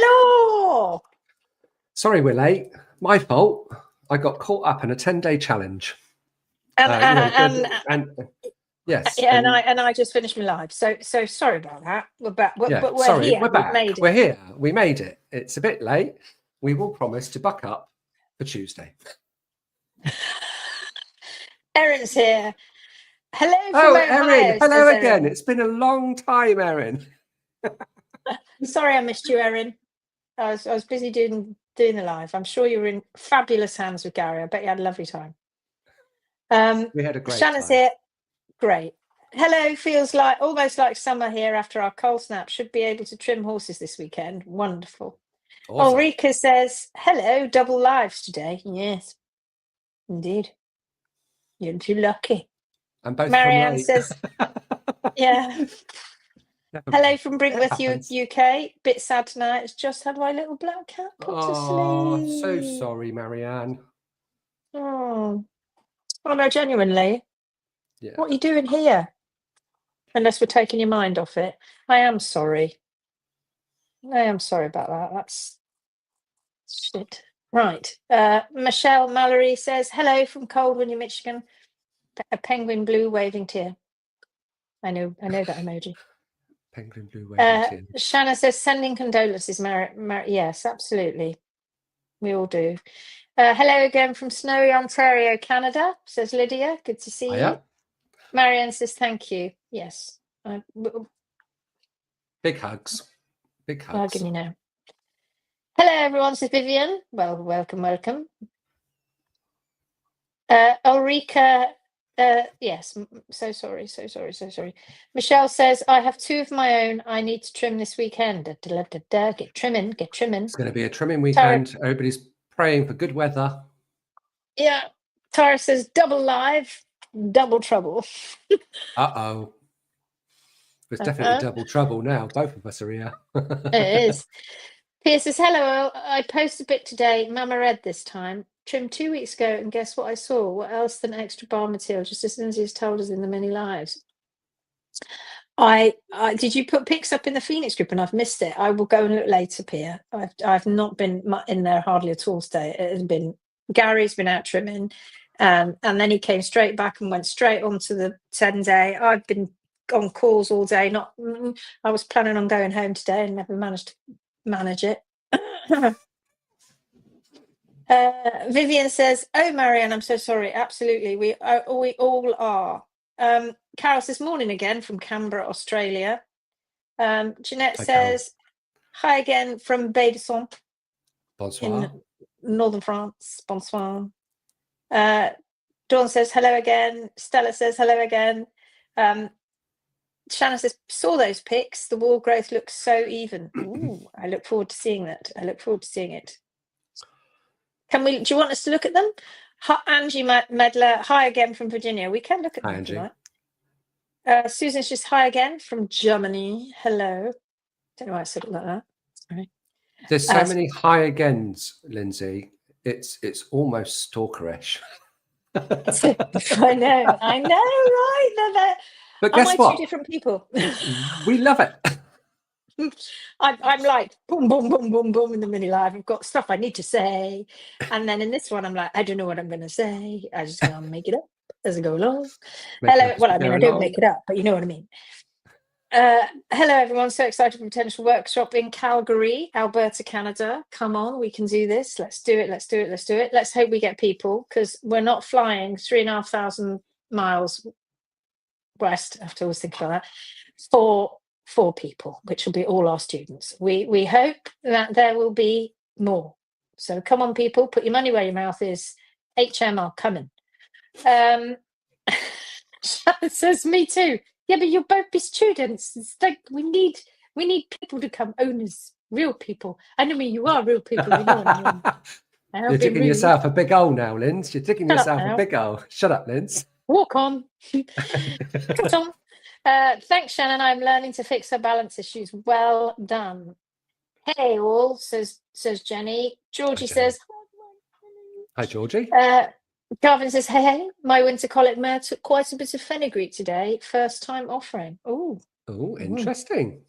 Hello. Sorry we're late. My fault. I got caught up in a 10-day challenge. Yes. Yeah, and I just finished my live. So sorry about that. We're back. But we're sorry, here. we're back. Made it. We're here. We made it. It's a bit late. We will promise to buck up for Tuesday. Erin's here. Hello from Oh, Ohio, Erin. Hello again. Erin. It's been a long time, Erin. Sorry I missed you, Erin. I was busy doing the live. I'm sure you were in fabulous hands with Gary. I bet you had a lovely time. We had a great Shannon's time. here. Great. Hello, feels like almost like summer here after our cold snap. Should be able to trim horses this weekend. Wonderful. Awesome. Ulrika says, hello, double lives today. Yes, indeed. You're too lucky. And both Marianne says, yeah. Hello from Brinkworth, UK. Bit sad tonight. It's just had my little black cat put to sleep. So sorry, Marianne. Oh no, genuinely. Yeah. What are you doing here? Unless we're taking your mind off it. I am sorry. I am sorry about that. That's shit. Right. Michelle Mallory says, hello from Coldwell, New Michigan. A penguin blue waving tear. I know that emoji. Penguin blue waving tear. Shanna says, sending condolences, yes, absolutely. We all do. Hello again from snowy Ontario, Canada, says Lydia. Good to see you. Marianne says, thank you. Yes. Big hugs. Big hugs. Hugging you now. Hello, everyone, says Vivian. Well, welcome. Ulrika, yes, so sorry. Michelle says, I have 2 of my own. I need to trim this weekend. Get trimming. It's going to be a trimming weekend. Everybody's praying for good weather. Yeah. Tara says, double live, double trouble. Uh-oh. There's definitely double trouble now. Both of us are here. It is. Pia says, hello, I posted a bit today. Mama Red this time. Trimmed 2 weeks ago, and guess what I saw? What else than extra bar material, just as Lindsay has told us in the many lives. I did you put pics up in the Phoenix group and I've missed it? I will go and look later, Pia. I've not been in there hardly at all today. It has been Gary's been out trimming, and then he came straight back and went straight onto the 10-day. I've been on calls all day. I was planning on going home today and never managed to manage it. Vivian says, oh, Marianne, I'm so sorry. Absolutely. We all are. Carol says, morning again from Canberra, Australia. Jeanette says, hi again from Baie de Somme. Bonsoir. In northern France. Bonsoir. Dawn says, hello again. Stella says, hello again. Shanna says, saw those pics. The wall growth looks so even. Ooh, I look forward to seeing that. I look forward to seeing it. Do you want us to look at them? Hi, Angie Medler, hi again from Virginia. We can look at them if you like. Susan's just hi again from Germany. Hello. Don't know why I said it like that. Sorry. There's so many hi agains, Lindsay. It's almost stalkerish. I know, right? But guess what? 2 different people. We love it. I'm like boom, boom, boom, boom, boom in the mini live. I've got stuff I need to say, and then in this one, I'm like, I don't know what I'm going to say. I just gonna make it up as I go along. Hello. Well, I mean, I don't make it up, but you know what I mean. Hello, everyone. So excited for potential workshop in Calgary, Alberta, Canada. Come on, we can do this. Let's do it. Let's hope we get people, because we're not flying 3,500 miles west. I have to always think about that for 4 people, which will be all our students. We hope that there will be more. So come on, people, put your money where your mouth is. HM are coming. Shannon says, me too. Yeah, but you'll both be students. It's like we need people to come, owners, real people. I mean, you are real people. You know what I mean. You're digging yourself a big hole now, Linz. You're digging yourself a big hole. Shut up, Linz. Walk on. Cut on. Thanks, Shannon. I'm learning to fix her balance issues. Well done. Hey, all, says Jenny. Georgie says, hi, Georgie. Garvin says, hey, my winter colic mare took quite a bit of fenugreek today. First time offering. Oh, interesting.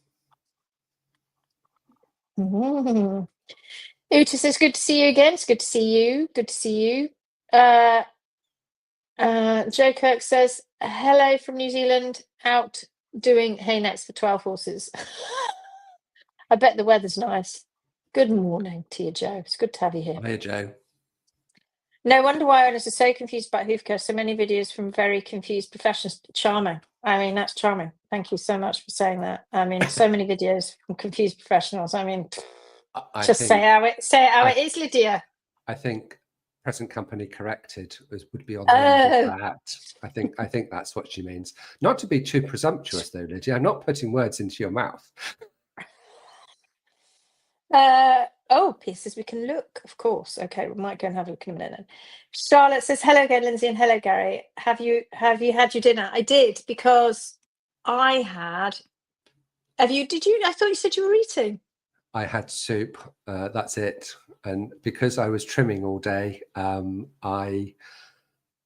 Mm. Uta says, good to see you again. It's good to see you. Good to see you. Joe Kirk says, hello from New Zealand, out doing hay nets for 12 horses. I bet the weather's nice. Good morning to you, Joe. It's good to have you here. Hiya, Joe. No wonder why owners are so confused about hoof care. So many videos from very confused professionals. Charming. I mean, that's charming. Thank you so much for saying that. I mean, so many videos from confused professionals. I mean, just say it is, Lydia. I think present company corrected would be on the end of that. I think that's what she means. Not to be too presumptuous, though, Lydia. I'm not putting words into your mouth. P says we can look, of course. Okay, we might go and have a look in a minute then. Charlotte says, hello again, Lindsay, and hello, Gary. Have you had your dinner? I did, because I had. Did you? I thought you said you were eating. I had soup. That's it. And because I was trimming all day, I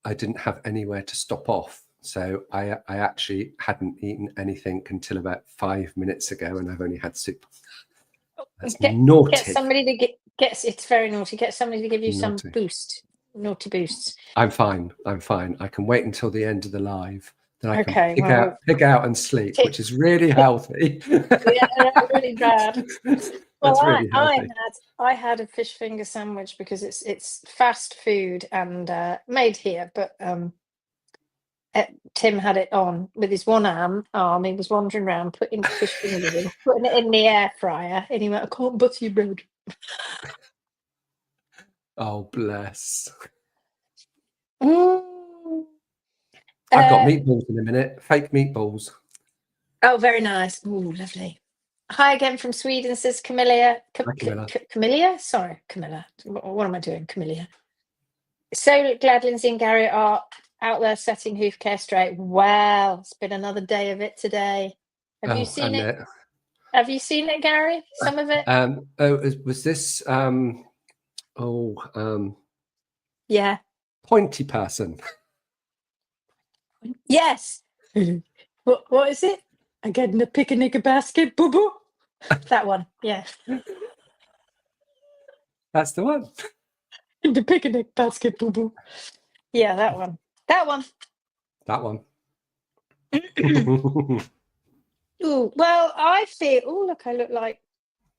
didn't have anywhere to stop off. So I actually hadn't eaten anything until about 5 minutes ago, and I've only had soup. That's naughty. Get somebody to get. It's very naughty. Get somebody to give you some boost. Naughty boosts. I'm fine. I can wait until the end of the live. Then I can pig out and sleep, which is really healthy. Yeah, really bad. That's really healthy. I had a fish finger sandwich because it's fast food and made here, but Tim had it on with his one arm. He was wandering around putting fish fingers in, putting it in the air fryer, and he went, I can't butter your bread. Oh, bless. Mm. I've got meatballs in a minute. Fake meatballs. Oh, very nice. Ooh, lovely. Hi again from Sweden, says Camilla. Camilla? Sorry, Camilla. What am I doing, Camilla? So glad Lindsay and Gary are out there setting hoof care straight. Well, it's been another day of it today. Have you seen it? Have you seen it, Gary? Some of it? Was this yeah. Pointy person. Yes. What is it? I get in a picnic basket, boo boo. That one, yeah. That's the one. In the picnic basket, boo boo. Yeah, that one. That one. Ooh, well, I feel. Oh, look, I look like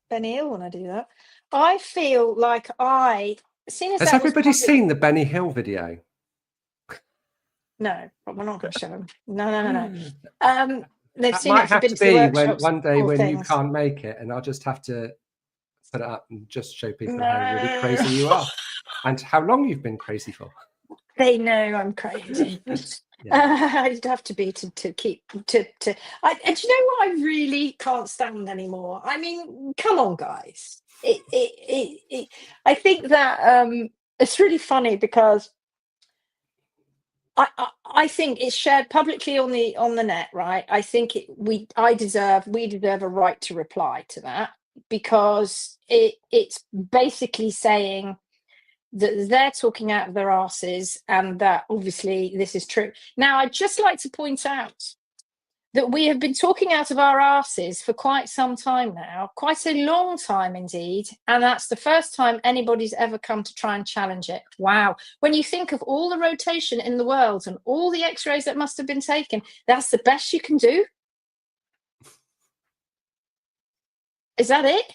Benny Hill when I do that. I feel like Has everybody seen the Benny Hill video? No, but we're not going to show them. No. They've seen might it. Have to be one day when things. You can't make it, and I'll just have to put it up and just show people how really crazy you are and how long you've been crazy for. They know I'm crazy. I'd have to be to keep to. And you know what I really can't stand anymore? I mean, come on, guys. I think that it's really funny because I think it's shared publicly on the net, right? I think we deserve a right to reply to that, because it's basically saying that they're talking out of their asses, and that obviously this is true. Now, I'd just like to point out that we have been talking out of our asses for quite some time now, quite a long time indeed, and that's the first time anybody's ever come to try and challenge it. Wow. When you think of all the rotation in the world and all the x-rays that must have been taken, that's the best you can do? Is that it?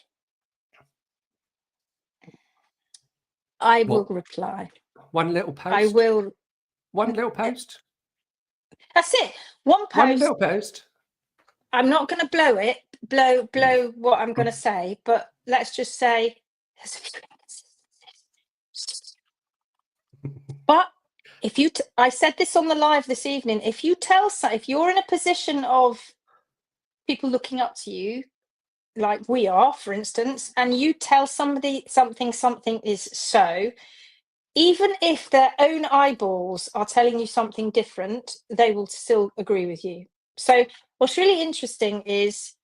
I will reply. One little post? I will. One little post? That's it. One post. One little post. I'm not going to blow what I'm going to say, but let's just say there's a few inconsistencies. But if you, I said this on the live this evening, if you're in a position of people looking up to you, like we are, for instance, and you tell somebody something is so, even if their own eyeballs are telling you something different, they will still agree with you. So what's really interesting is,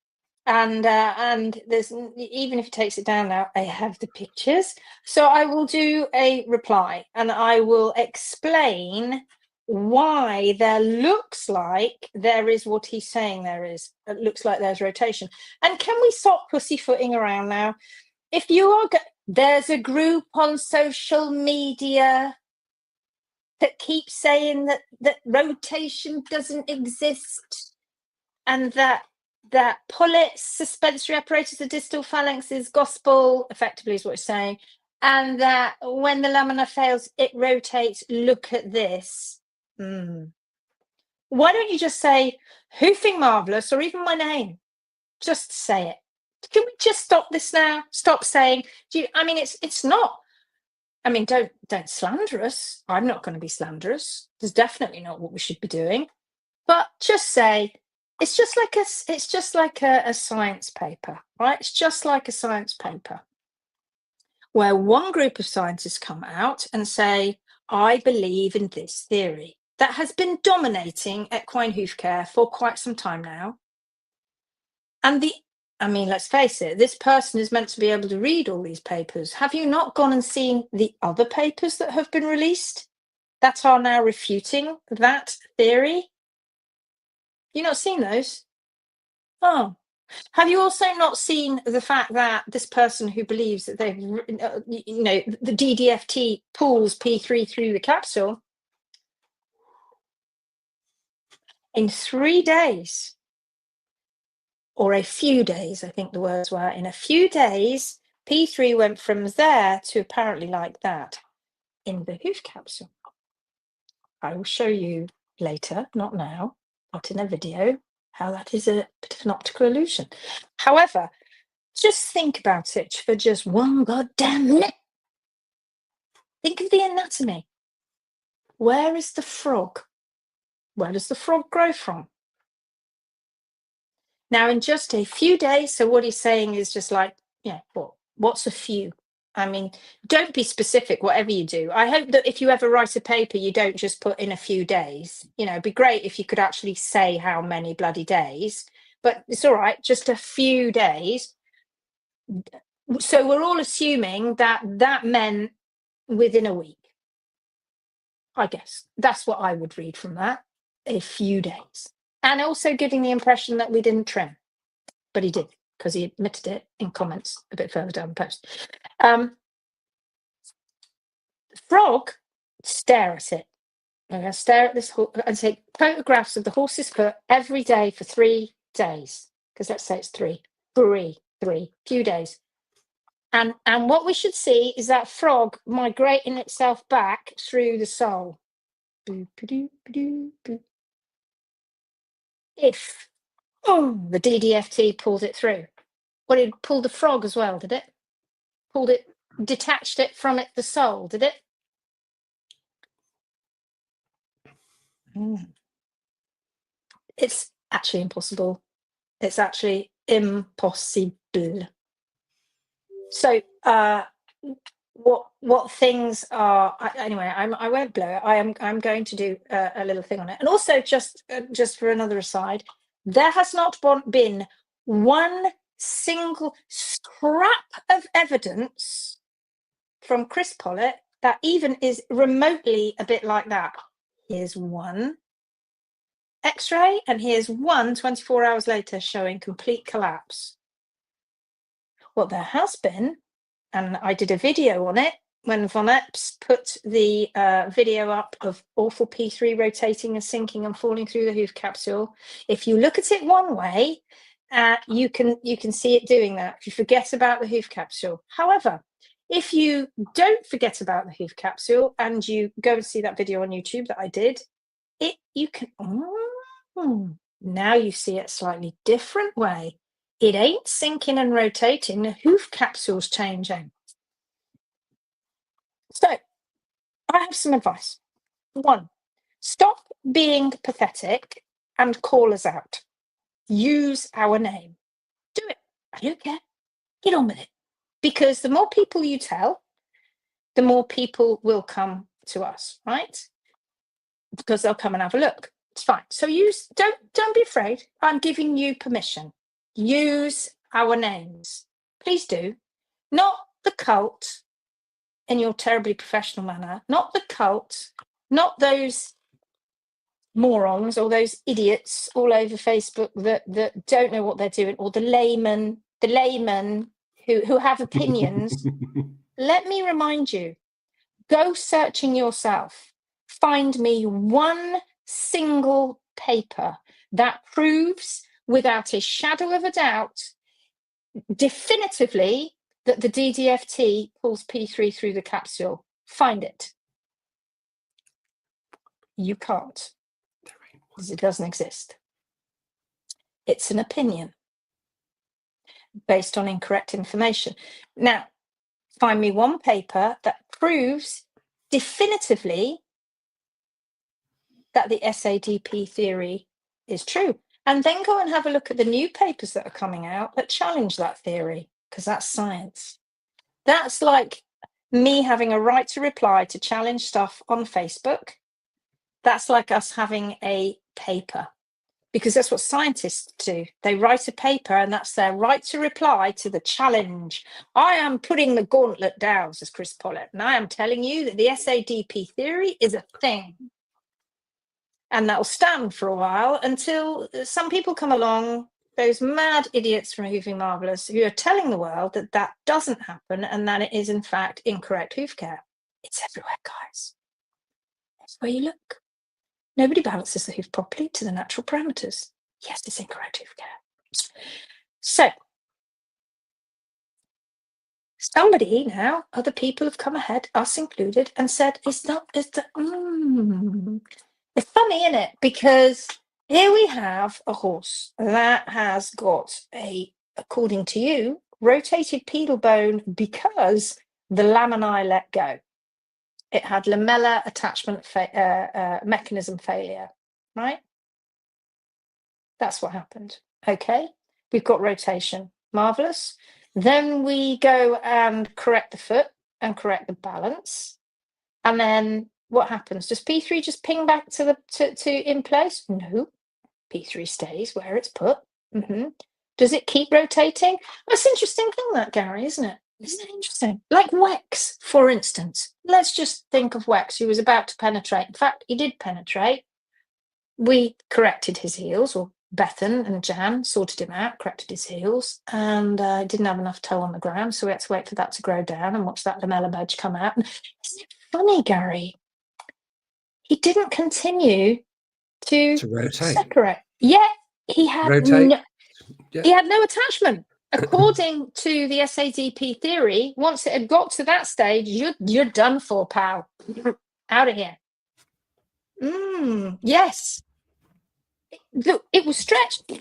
and there's, even if it takes it down now, I have the pictures. So I will do a reply and I will explain why there looks like there is what he's saying there is. It looks like there's rotation. And can we stop pussyfooting around now? If you are, there's a group on social media that keeps saying that rotation doesn't exist, and that Pullett's suspensory apparatus, the distal phalanx, is gospel, effectively is what it's saying, and that when the lamina fails, it rotates. Look at this. Why don't you just say hoofing marvelous, or even my name? Just say it. Can we just stop this now? Stop saying, it's not. I mean, don't slander us. I'm not going to be slanderous. There's definitely not what we should be doing. But just say, it's just like a science paper, right? It's just like a science paper where one group of scientists come out and say, I believe in this theory that has been dominating equine hoof care for quite some time now. And let's face it, this person is meant to be able to read all these papers. Have you not gone and seen the other papers that have been released that are now refuting that theory? You not seen those? Oh, have you also not seen the fact that this person who believes that they've, the DDFT pulls P3 through the capsule in 3 days, or a few days, I think the words were, in a few days, P3 went from there to apparently like that in the hoof capsule. I will show you later, not now, not in a video, how that is a bit of an optical illusion. However, just think about it for just one goddamn minute. Think of the anatomy. Where is the frog? Where does the frog grow from? Now, in just a few days, so what he's saying is just like, what's a few? I mean, don't be specific, whatever you do. I hope that if you ever write a paper, you don't just put in a few days. It'd be great if you could actually say how many bloody days, but it's all right, just a few days. So we're all assuming that meant within a week. I guess that's what I would read from that, a few days. And also giving the impression that we didn't trim, but he did, because he admitted it in comments a bit further down the post. Frog, stare at it. I'm going to stare at this and take photographs of the horse's foot every day for 3 days, because let's say it's three, few days. And what we should see is that frog migrating itself back through the sole. If the DDFT pulled it through. Well, it pulled the frog as well, did it? Detached it from the sole, did it? It's actually impossible. It's actually impossible. So, what things are? Anyway, I won't blow it. I'm going to do a little thing on it, and also just for another aside, there has not been one single scrap of evidence from Chris Pollett that even is remotely a bit like that. Here's one X-ray, and here's one 24 hours later showing complete collapse. What there has been, and I did a video on it when Von Epps put the video up of awful P3 rotating and sinking and falling through the hoof capsule. If you look at it one way, you can see it doing that. If you forget about the hoof capsule. However, if you don't forget about the hoof capsule and you go and see that video on YouTube that I did, you can, now you see it a slightly different way. It ain't sinking and rotating, the hoof capsule's changing. So, I have some advice. 1, stop being pathetic and call us out. Use our name. Do it. I don't care. Get on with it. Because the more people you tell, the more people will come to us, right? Because they'll come and have a look. It's fine. So don't be afraid. I'm giving you permission. Use our names. Please do. Not the cult in your terribly professional manner. Not the cult. Not those morons, all those idiots all over Facebook that don't know what they're doing, or the laymen who have opinions. Let me remind you, go searching yourself. Find me one single paper that proves without a shadow of a doubt definitively that the DDFT pulls P3 through the capsule. Find it. You can't, because it doesn't exist. It's an opinion based on incorrect information. Now, find me one paper that proves definitively that the SADP theory is true. And then go and have a look at the new papers that are coming out that challenge that theory, because that's science. That's like me having a right to reply to challenge stuff on Facebook. That's like us having a paper, because that's what scientists do. They write a paper and that's their right to reply to the challenge. I am putting the gauntlet down, says Chris Pollett, and I am telling you that the SADP theory is a thing. And that'll stand for a while until some people come along, those mad idiots from Hoofing Marvellous, who are telling the world that that doesn't happen and that it is, in fact, incorrect hoof care. It's everywhere, guys. That's where you look. Nobody balances the hoof properly to the natural parameters. Yes, it's incorrect hoof care. So, somebody now, other people have come ahead, us included, and said, it's funny, isn't it? Because here we have a horse that has got a, according to you, rotated pedal bone because the laminae let go. It had lamellar attachment mechanism failure, right? That's what happened. Okay, we've got rotation. Marvellous. Then we go and correct the foot and correct the balance. And then what happens? Does P3 just ping back to in place? No, P3 stays where it's put. Does it keep rotating? That's an interesting thing, that, Gary, isn't it? Isn't it interesting? Like Wex, for instance. Let's just think of Wex, who was about to penetrate. In fact, he did penetrate. We corrected his heels, or Bethan and Jan sorted him out, corrected his heels, and didn't have enough toe on the ground, so we had to wait for that to grow down and watch that lamellar badge come out. Isn't it funny, Gary? He didn't continue to rotate. Separate. Yeah, he had he had no attachment. According to the SADP theory, once it had got to that stage, you're done for, pal. Out of here. Yes. Look, it was stretched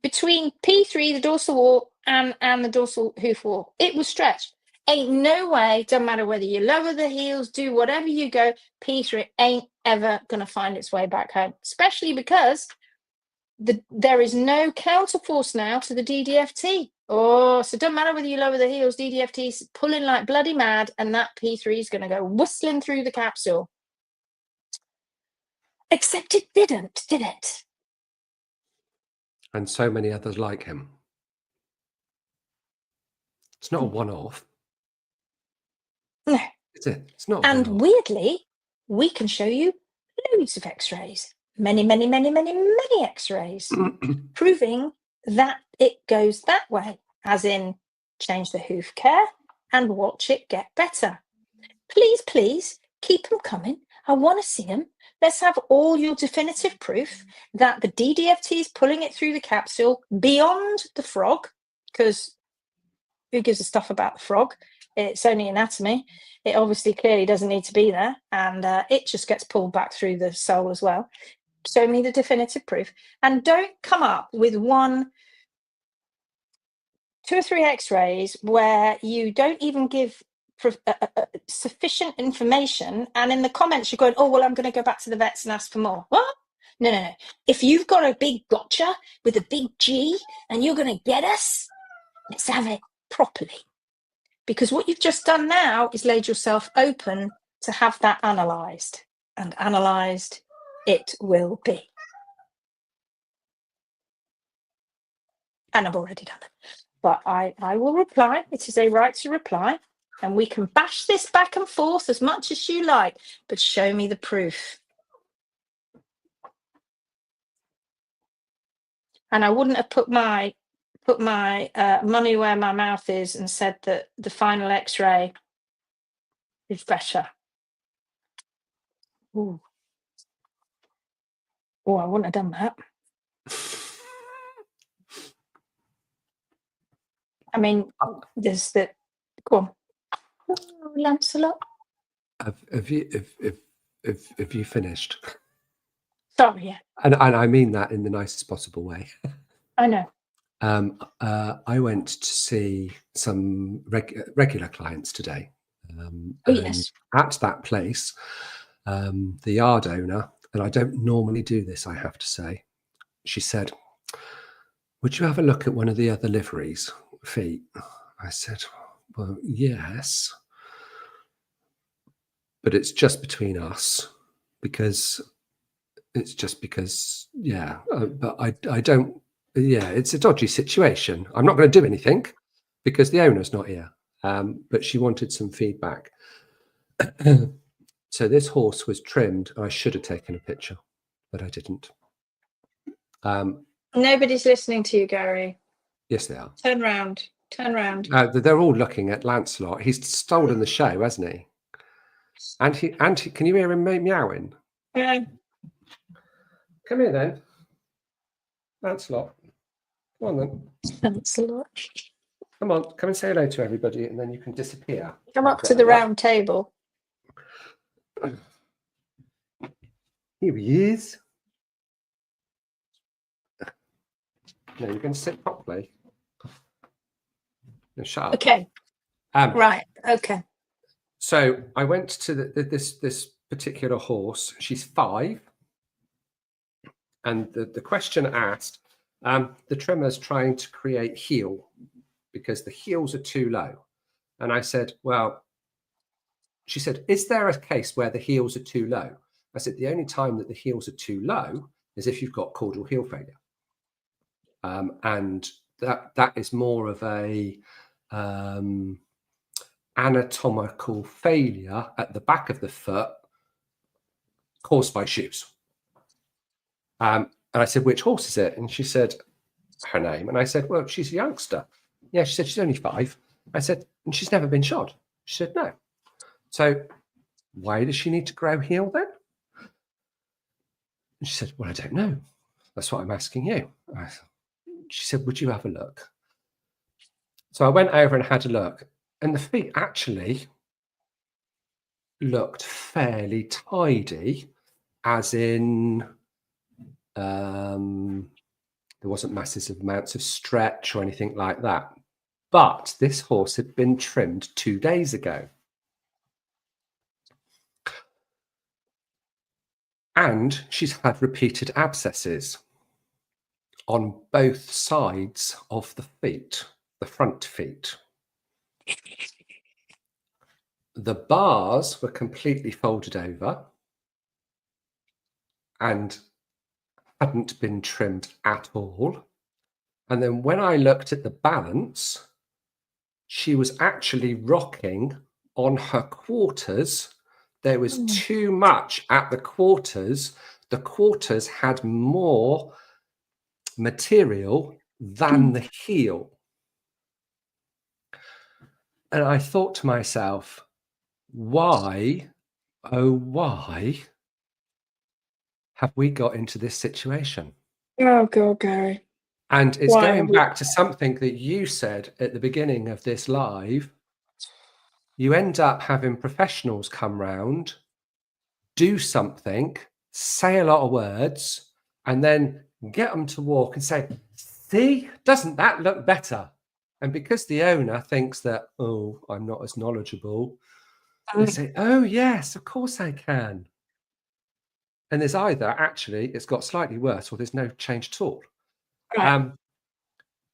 between P3, the dorsal wall, and the dorsal hoof wall. It was stretched. Ain't no way, doesn't matter whether you lower the heels, do whatever you go, P3 ain't ever going to find its way back home, especially because there is no counterforce now to the DDFT. Oh, so it doesn't matter whether you lower the heels, DDFT's pulling like bloody mad, and that P3 is going to go whistling through the capsule. Except it didn't, did it? And so many others like him. It's not a one-off. No. Is it? It's not. And weirdly, we can show you loads of X-rays. Many, many, many, many, many X-rays proving that it goes that way, as in change the hoof care and watch it get better. Please, please keep them coming. I want to see them. Let's have all your definitive proof that the DDFT is pulling it through the capsule beyond the frog, because who gives a stuff about the frog? It's only anatomy. It obviously clearly doesn't need to be there, and it just gets pulled back through the sole as well. Show me the definitive proof, and don't come up with 1, 2 or 3 X-rays where you don't even give sufficient information, and in the comments you're going, oh well, I'm going to go back to the vets and ask for more. What? No. If you've got a big gotcha with a big G and you're going to get us, let's have it properly. Because what you've just done now is laid yourself open to have that analysed, and analysed it will be. And I've already done it. But I will reply. It is a right to reply. And we can bash this back and forth as much as you like, but show me the proof. and I wouldn't have put my money where my mouth is and said that the final X-ray is better. Ooh. Oh, I wouldn't have done that. I mean, there's the go on. Oh, Lancelot. Have you finished? Sorry, yeah. And I mean that in the nicest possible way. I know. I went to see some regular clients today. Oh, and yes. at that place, the yard owner, and I don't normally do this, I have to say, she said, "Would you have a look at one of the other liveries feet?" I said, "Well, yes, but it's just between us because yeah, but I don't, yeah, it's a dodgy situation. I'm not going to do anything because the owner's not here." But she wanted some feedback. So this horse was trimmed. I should have taken a picture, but I didn't. Nobody's listening to you, Gary. Yes, they are. Turn round. Turn round. They're all looking at Lancelot. He's stolen the show, hasn't he? And he, can you hear him meowing? Yeah. Come here then, Lancelot. Come on then. Lancelot. Come on, come and say hello to everybody, and then you can disappear. Come up to the round table. Here he is. No, you're going to sit properly. No, shut up. Okay. Right. Okay. So I went to this particular horse. She's 5, and the question asked, the trimmer's trying to create heel because the heels are too low. And I said, well, she said, is there a case where the heels are too low? I said, the only time that the heels are too low is if you've got caudal heel failure. And that is more of a anatomical failure at the back of the foot caused by shoes. And I said, which horse is it? And she said her name. And I said, well, she's a youngster. Yeah, she said, she's only 5. I said, and she's never been shod. She said, no. So why does she need to grow heel then? And she said, well, I don't know. That's what I'm asking you. She said, would you have a look? So I went over and had a look, and the feet actually looked fairly tidy, as in there wasn't massive amounts of stretch or anything like that. But this horse had been trimmed 2 days ago. And she's had repeated abscesses on both sides of the feet, the front feet. The bars were completely folded over and hadn't been trimmed at all. And then when I looked at the balance, she was actually rocking on her quarters. There was too much at the quarters. The quarters had more material than the heel. And I thought to myself, why, oh, why have we got into this situation? Oh, God, Gary. And it's going back to something that you said at the beginning of this live. You end up having professionals come round, do something, say a lot of words, and then get them to walk and say, see, doesn't that look better? And because the owner thinks that, oh, I'm not as knowledgeable, they say, oh, yes, of course I can. And there's either actually it's got slightly worse or there's no change at all. Right.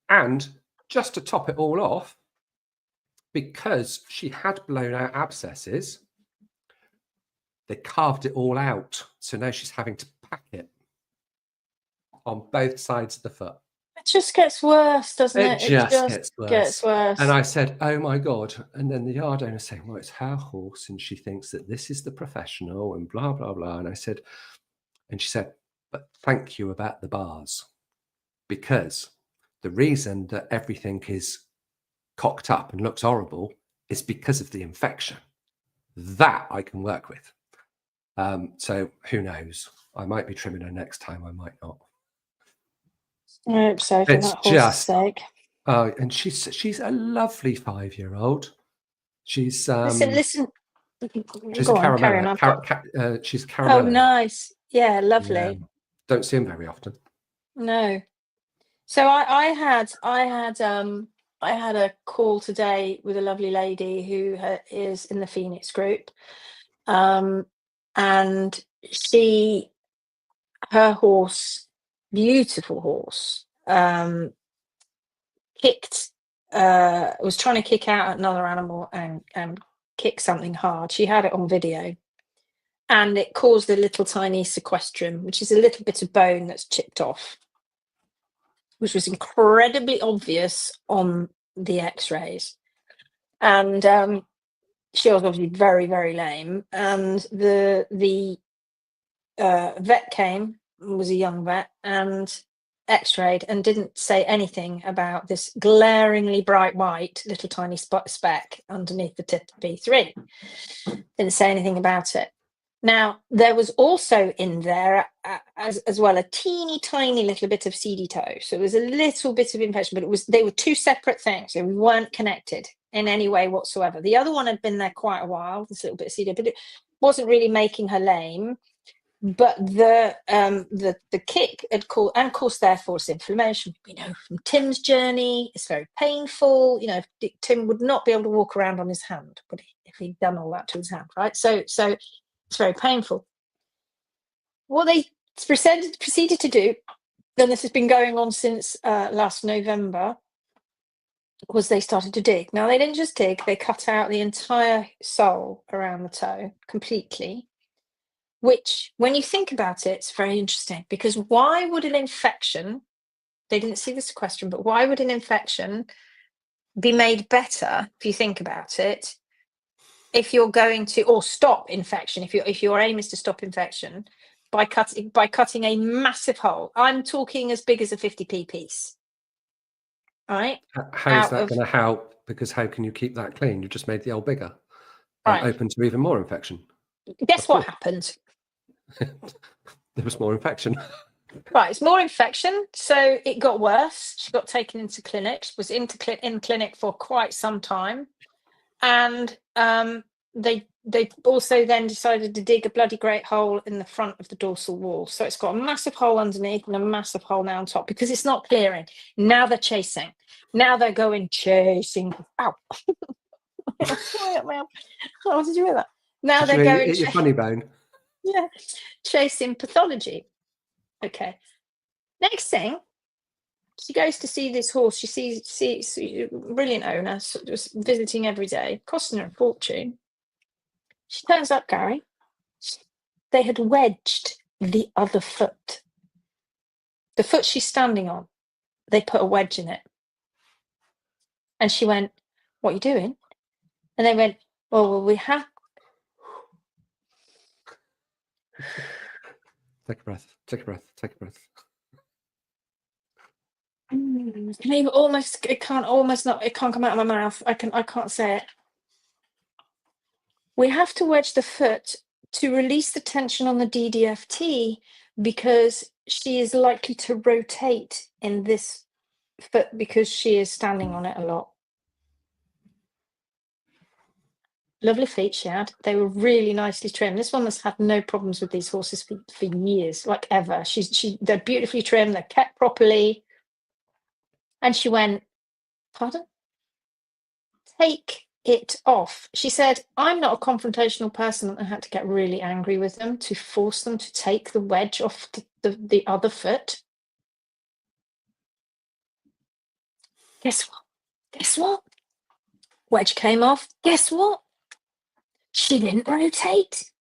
And just to top it all off, because she had blown out abscesses, they carved it all out. So now she's having to pack it on both sides of the foot. It just gets worse, doesn't it? It just gets worse. And I said, oh my God. And then the yard owner saying, well, it's her horse. And she thinks that this is the professional and blah, blah, blah. And I said, and she said, but thank you about the bars. because the reason that everything is cocked up and looks horrible is because of the infection. That I can work with. So who knows? I might be trimming her next time. I might not. I hope so, for It's that horse's just, sake. and she's a lovely 5-year-old. She's Listen. she's Go a on, carry caramella. on. She's a Oh, caramella. nice. Yeah, lovely. Yeah. Don't see them very often. No. So I had a call today with a lovely lady who is in the Phoenix group, and her horse, beautiful horse, was trying to kick out at another animal and kick something hard. She had it on video, and it caused a little tiny sequestrum, which is a little bit of bone that's chipped off, which was incredibly obvious on the x-rays. And she was obviously very, very lame. And the vet came, was a young vet, and x-rayed and didn't say anything about this glaringly bright white little tiny speck underneath the tip of P3. Didn't say anything about it. Now, there was also in there, as well, a teeny tiny little bit of seedy toe. So it was a little bit of infection, but they were two separate things. They weren't connected in any way whatsoever. The other one had been there quite a while, this little bit of seedy, but it wasn't really making her lame. But the kick had caused, and of course, therefore, it's inflammation. You know, from Tim's journey, it's very painful. You know, Tim would not be able to walk around on his hand, would he, if he'd done all that to his hand, right? So it's very painful. What they proceeded to do, and this has been going on since last November, was they started to dig. Now, they didn't just dig, they cut out the entire sole around the toe completely, which, when you think about it, it's very interesting, because why would an infection, they didn't see the sequestrum, but why would an infection be made better, if you think about it, if you're going to, or stop infection, if your aim is to stop infection by cutting a massive hole? I'm talking as big as a 50p piece. Right? How is that going to help? Because how can you keep that clean? You just made the hole bigger and open to even more infection. Guess what happened? There was more infection. Right, it's more infection. So it got worse. She got taken into clinic. She was in clinic for quite some time. And they also then decided to dig a bloody great hole in the front of the dorsal wall. So it's got a massive hole underneath and a massive hole now on top, because it's not clearing. Now they're chasing. Now they're going chasing. Ow. Oh, did you hear that? Now they're going. Your funny bone. Yeah, chasing pathology. Okay. Next thing, she goes to see this horse. She sees brilliant owner, just visiting every day, costing her a fortune. She turns up, Gary. They had wedged the other foot. The foot she's standing on, they put a wedge in it. And she went, "What are you doing?" And they went, well, we have. Take a breath. Take a breath. Take a breath. Maybe almost. It can't come out of my mouth. I can't say it. We have to wedge the foot to release the tension on the DDFT, because she is likely to rotate in this foot because she is standing on it a lot. Lovely feet she had. They were really nicely trimmed. This woman's had no problems with these horses for years, like ever. They're beautifully trimmed. They're kept properly. And she went, "Pardon? Take it off." She said, "I'm not a confrontational person, and I had to get really angry with them to force them to take the wedge off the other foot." Guess what? Wedge came off. Guess what? She didn't rotate.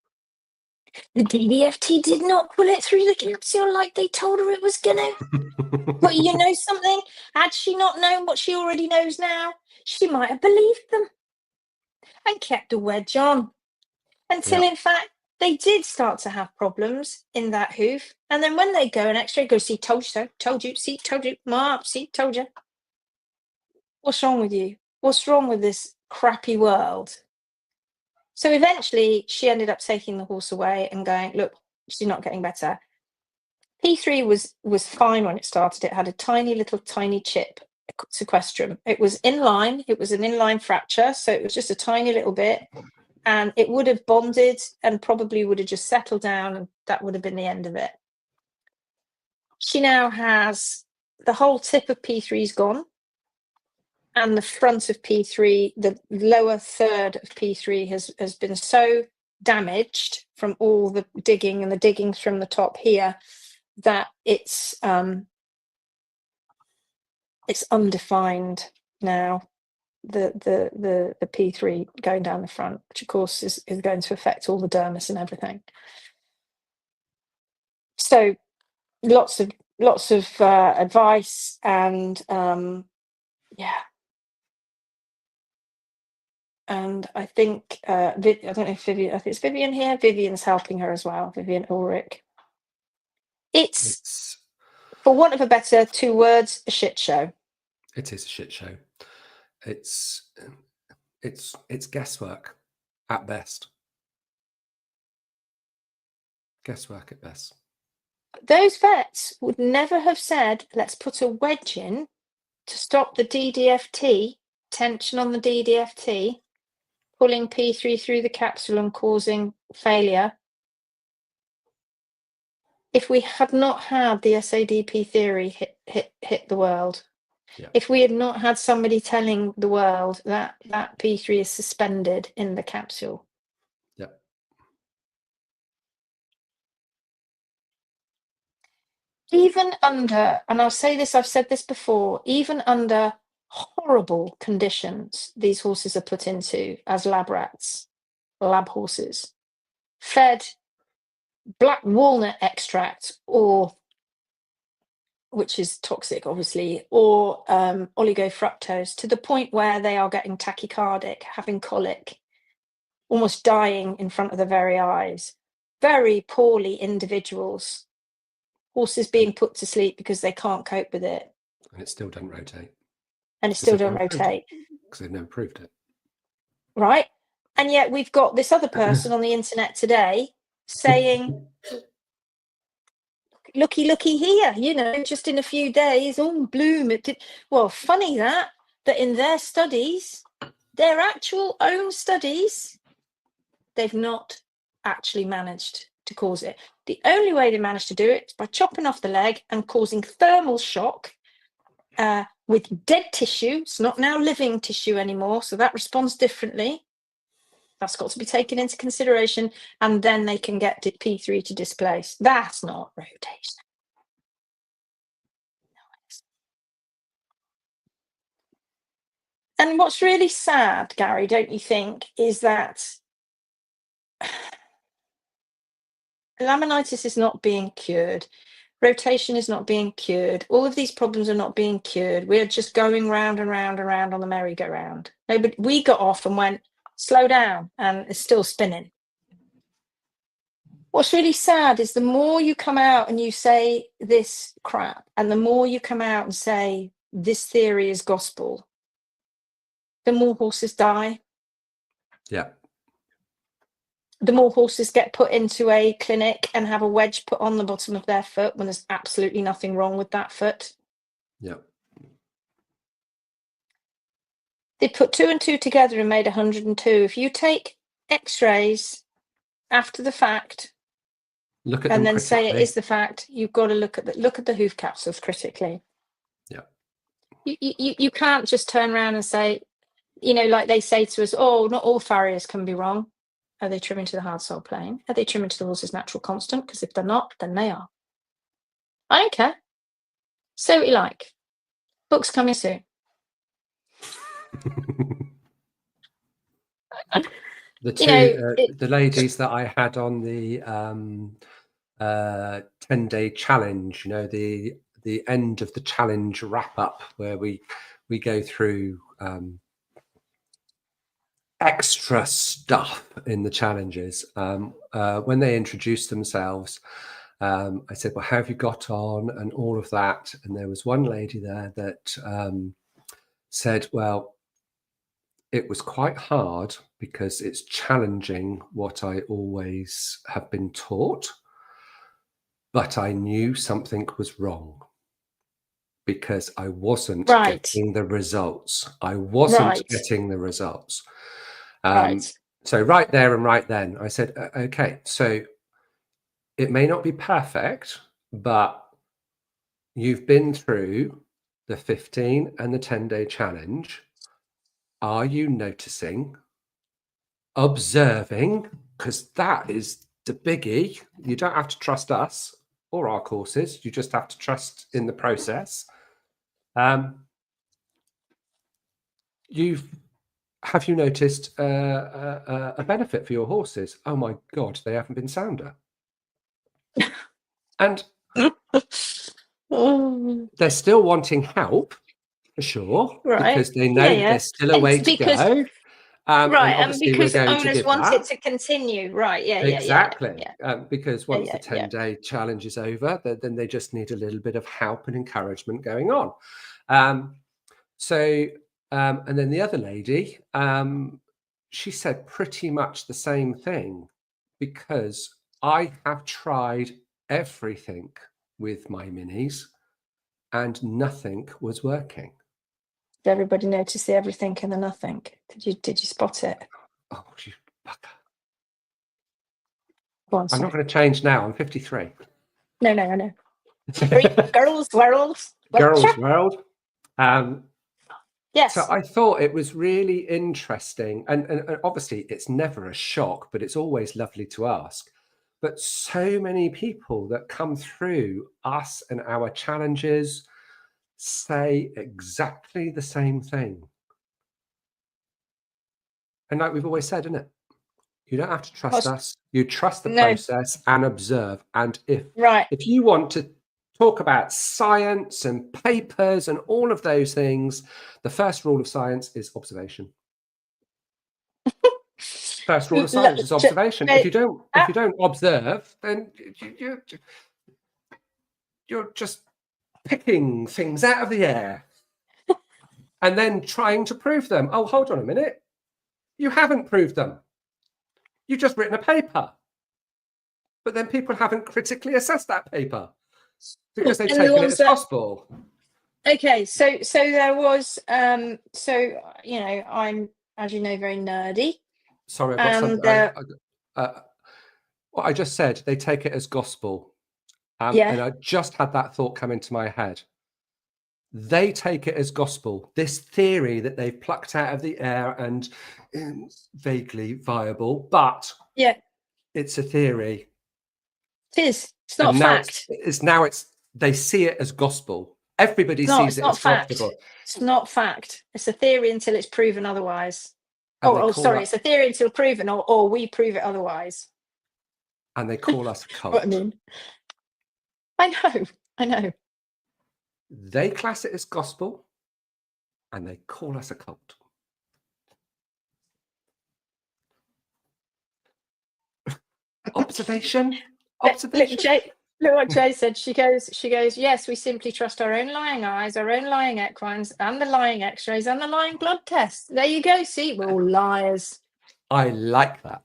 The DDFT did not pull it through the capsule like they told her it was gonna. But you know something? Had she not known what she already knows now, she might have believed them and kept a wedge on until, in fact, they did start to have problems in that hoof. And then when they go an X-ray, go, see, told you so, told you, see, told you, ma, see, told you. What's wrong with you? What's wrong with this crappy world? So eventually she ended up taking the horse away and going, look, she's not getting better. P3 was fine when it started. It had a tiny chip, sequestrum. It was inline. It was an inline fracture. So it was just a tiny little bit. And it would have bonded and probably would have just settled down, and that would have been the end of it. She now has the whole tip of P3's gone, and the front of P3, the lower third of P3 has been so damaged from all the digging and the diggings from the top here that it's undefined now. The P3 going down the front, which of course is going to affect all the dermis and everything. So lots of advice and yeah. And I think I don't know if Vivian, I think it's Vivian here. Vivian's helping her as well. Vivian Ulrich. It's for want of a better 2 words, a shit show. It is a shit show. It's guesswork at best. Guesswork at best. Those vets would never have said, let's put a wedge in to stop the DDFT, tension on the DDFT, pulling P3 through the capsule and causing failure, if we had not had the SADP theory hit the world. Yeah. If we had not had somebody telling the world that P3 is suspended in the capsule. Yeah. Even under, and I'll say this, I've said this before, even under horrible conditions these horses are put into as lab rats, lab horses, fed black walnut extract, or which is toxic, obviously, or oligofructose, to the point where they are getting tachycardic, having colic, almost dying in front of their very eyes. Very poorly individuals. Horses being put to sleep because they can't cope with it. And it still doesn't rotate. And it still don't rotate. Because they've never proved it. Right? And yet we've got this other person on the internet today saying, looky here, you know, just in a few days, bloom. It did. Well, funny that in their studies, their actual own studies, they've not actually managed to cause it. The only way they managed to do it is by chopping off the leg and causing thermal shock with dead tissue. It's not now living tissue anymore, so that responds differently. That's got to be taken into consideration, and then they can get P3 to displace. That's not rotation. And what's really sad, Gary, don't you think, is that laminitis is not being cured. Rotation is not being cured. All of these problems are not being cured. We're just going round and round and round on the merry-go-round. No, but we got off and went, slow down, and it's still spinning. What's really sad is the more you come out and you say this crap, and the more you come out and say this theory is gospel, the more horses die. Yeah. The more horses get put into a clinic and have a wedge put on the bottom of their foot when there's absolutely nothing wrong with that foot. Yeah. They put 2 and 2 together and made 102. If you take X-rays after the fact, look at and them then critically. say it is the fact, you've got to look at the hoof capsules critically. Yeah. You can't just turn around and say, you know, like they say to us, oh, not all farriers can be wrong. Are they trimming to the hard sole plane? Are they trimming to the horse's natural constant? Because if they're not, then they are. I don't care. Say what you like. Book's coming soon. The two, the ladies that I had on the 10-day challenge, you know, the end of the challenge wrap up where we go through extra stuff in the challenges. When they introduced themselves, I said, well, how have you got on, and all of that. And there was one lady there that said, well, it was quite hard because it's challenging what I always have been taught, but I knew something was wrong because I wasn't Right. getting the results. I wasn't getting the results. Right. So right there and right then, I said, okay, so it may not be perfect, but you've been through the 15 and the 10-day challenge. Are you noticing, observing? Because that is the biggie. You don't have to trust us or our courses. You just have to trust in the process. Have you noticed a benefit for your horses? Oh my God, they haven't been sounder. And they're still wanting help, for sure, because they know that there's still a way to go. And obviously we're going to give want that. it to continue. Right. Exactly. Yeah. Because once the 10-day challenge is over, then they just need a little bit of help and encouragement going on. And then the other lady, she said pretty much the same thing, because I have tried everything with my minis and nothing was working. Did everybody notice the everything and the nothing? Did you spot it? Oh, you bugger. Go on, I'm not going to change now. I'm 53. No, I know. Girls world. Girls world. Yes. So I thought it was really interesting. And obviously it's never a shock, but it's always lovely to ask. But so many people that come through us and our challenges say exactly the same thing. And like we've always said, isn't it? You don't have to trust us. You trust the process and observe. And if you want to talk about science and papers and all of those things, the first rule of science is observation. First rule of science is observation. If you don't observe, then you're just picking things out of the air and then trying to prove them. Oh, hold on a minute. You haven't proved them. You've just written a paper. But then people haven't critically assessed that paper because they've taken it as gospel. Okay, so there was I'm, as you know, very nerdy. Sorry, I've got something. What I just said, they take it as gospel. And I just had that thought come into my head. They take it as gospel. This theory that they've plucked out of the air and vaguely viable, but it's a theory. It is. It's not fact. They see it as gospel. Everybody sees it as gospel. It's not fact. It's a theory until it's proven otherwise. It's a theory until proven, or we prove it otherwise. And they call us a cult. What I mean. I know. They class it as gospel, and they call us a cult. Observation. Look what Jay said. She goes, yes, we simply trust our own lying eyes, our own lying equines, and the lying x-rays, and the lying blood tests. There you go. See, we're all liars. I like that.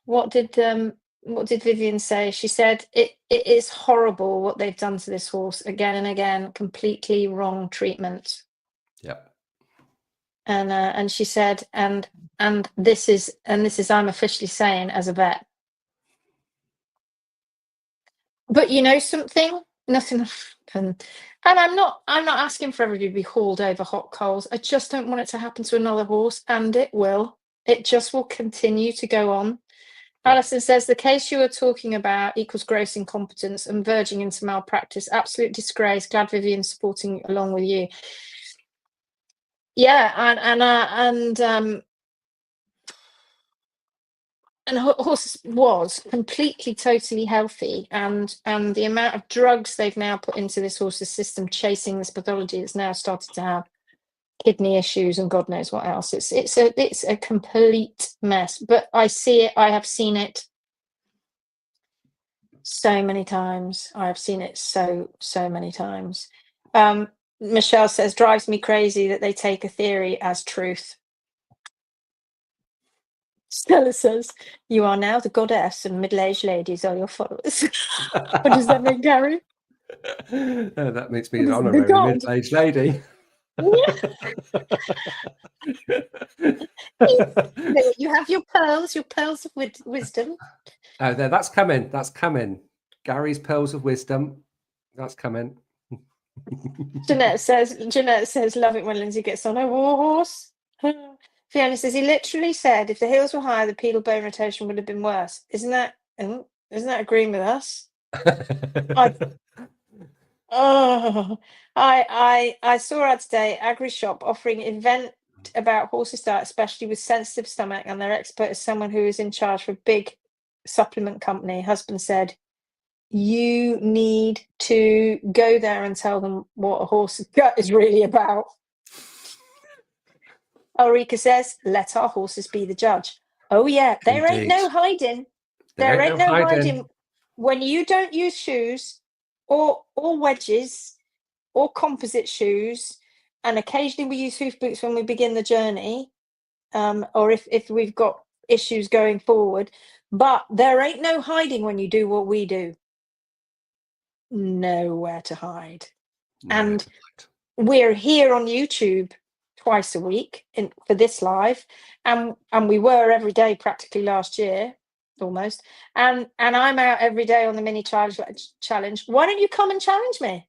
What did Vivian say? She said, it is horrible what they've done to this horse again and again. Completely wrong treatment. Yep. And she said, and this is I'm officially saying as a vet. But you know something, nothing happened. And I'm not asking for everybody to be hauled over hot coals. I just don't want it to happen to another horse, and it will. It just will continue to go on. Alison says the case you are talking about equals gross incompetence and verging into malpractice. Absolute disgrace. Glad Vivian's supporting along with you. Yeah, and horse was completely, totally healthy, and the amount of drugs they've now put into this horse's system, chasing this pathology, that's now started to have kidney issues and God knows what else. It's a complete mess. But I see it. I have seen it so many times. I have seen it so many times. Michelle says, drives me crazy that they take a theory as truth. Stella says, you are now the goddess and middle-aged ladies are your followers. What does that mean, Gary? That makes me The an honorary god. middle-aged lady. You have your pearls of wisdom. Oh, there, that's coming. That's coming. Gary's pearls of wisdom. That's coming. Jeanette says, love it when Lindsay gets on a war horse. Fiona says, he literally said if the heels were higher, the pedal bone rotation would have been worse. Isn't that agreeing with us? I saw her today, Agri Shop, offering event about horses diet, especially with sensitive stomach, and their expert is someone who is in charge for a big supplement company. Husband said, you need to go there and tell them what a horse's gut is really about. Ulrika says, let our horses be the judge. Oh yeah, there ain't no hiding. There ain't no hiding. When you don't use shoes or wedges or composite shoes, and occasionally we use hoof boots when we begin the journey, or if we've got issues going forward, but there ain't no hiding when you do what we do. Nowhere to hide. And we're here on YouTube twice a week for this live, and we were every day practically last year, almost, and I'm out every day on the mini challenge. Why don't you come and challenge me?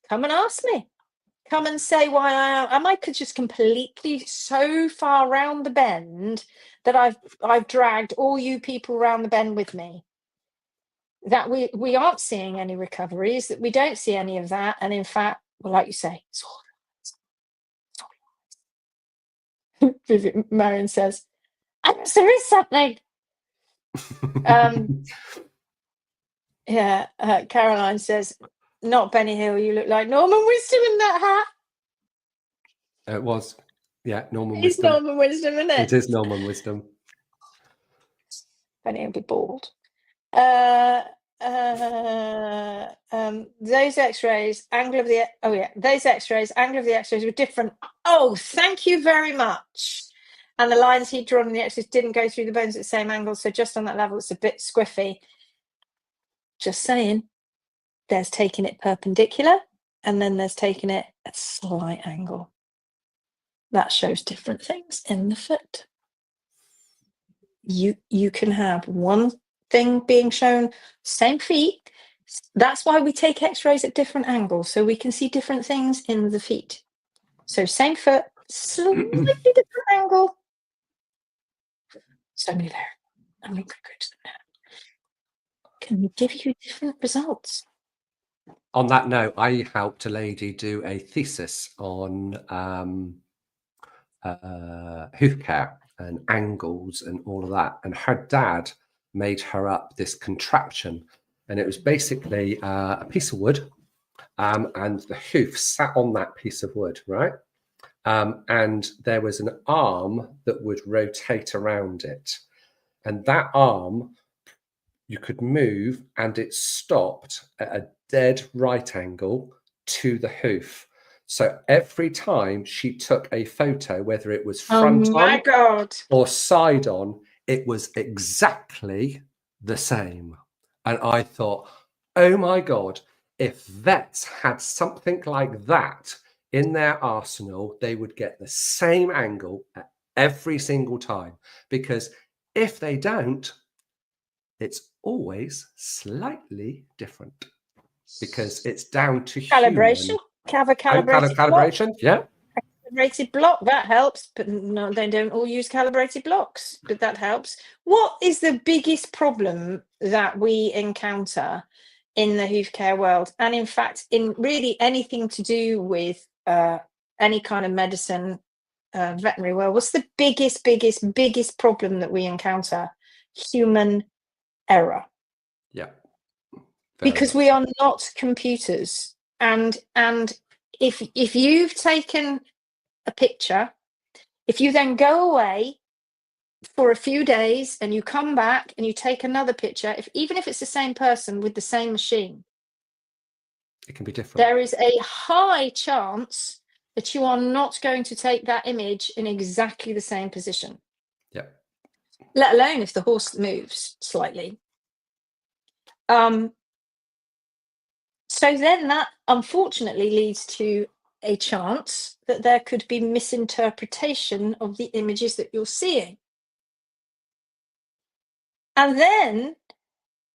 Come and ask me. Come and say why I could just completely so far round the bend that I've dragged all you people around the bend with me, that we aren't seeing any recoveries, that we don't see any of that. And in fact, well, like you say, it's all Vivian Marion says, there is something. Caroline says, not Benny Hill, you look like Norman Wisdom in that hat. It was, yeah, Norman It's Wisdom. Norman Wisdom, isn't it? It is Norman Wisdom. Benny will be bald. Those x-rays, angle of the x-rays were different. Oh, thank you very much. And the lines he'd drawn in the x-rays didn't go through the bones at the same angle, so just on that level it's a bit squiffy. Just saying, there's taking it perpendicular and then there's taking it at a slight angle. That shows different things in the foot. You can have one thing being shown, same feet. That's why we take x-rays at different angles, so we can see different things in the feet. So same foot, slightly different angle. So many there. I'm going to go to them now. Can we give you different results? On that note, I helped a lady do a thesis on hoof care and angles and all of that, and her dad made her up this contraption, and it was basically a piece of wood, and the hoof sat on that piece of wood, right? And there was an arm that would rotate around it, and that arm you could move, and it stopped at a dead right angle to the hoof. So every time she took a photo, whether it was front on or side on, it was exactly the same. And I thought, oh my God, if vets had something like that in their arsenal, they would get the same angle at every single time. Because if they don't, it's always slightly different, because it's down to calibration. Calibration, yeah. Calibrated block, that helps, but no, they don't all use calibrated blocks, but that helps. What is the biggest problem that we encounter in the hoof care world, and in fact in really anything to do with any kind of medicine, veterinary world? What's the biggest problem that we encounter? Human error. Yeah, because we are not computers, and if you've taken a picture, if you then go away for a few days and you come back and you take another picture, even if it's the same person with the same machine, it can be different. There is a high chance that you are not going to take that image in exactly the same position. Yeah. Let alone if the horse moves slightly. So then that unfortunately leads to a chance that there could be misinterpretation of the images that you're seeing. And then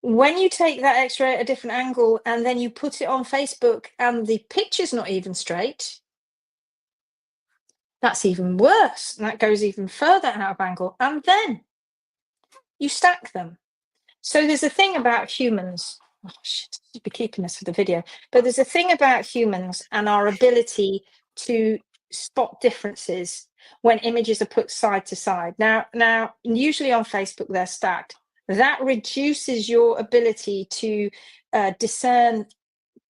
when you take that X-ray at a different angle and then you put it on Facebook and the picture's not even straight, that's even worse. And that goes even further out of angle. And then you stack them. So there's a thing about humans. Oh, shit, I should be keeping this for the video. But there's a thing about humans and our ability to spot differences when images are put side to side. Now, usually on Facebook, they're stacked. That reduces your ability to discern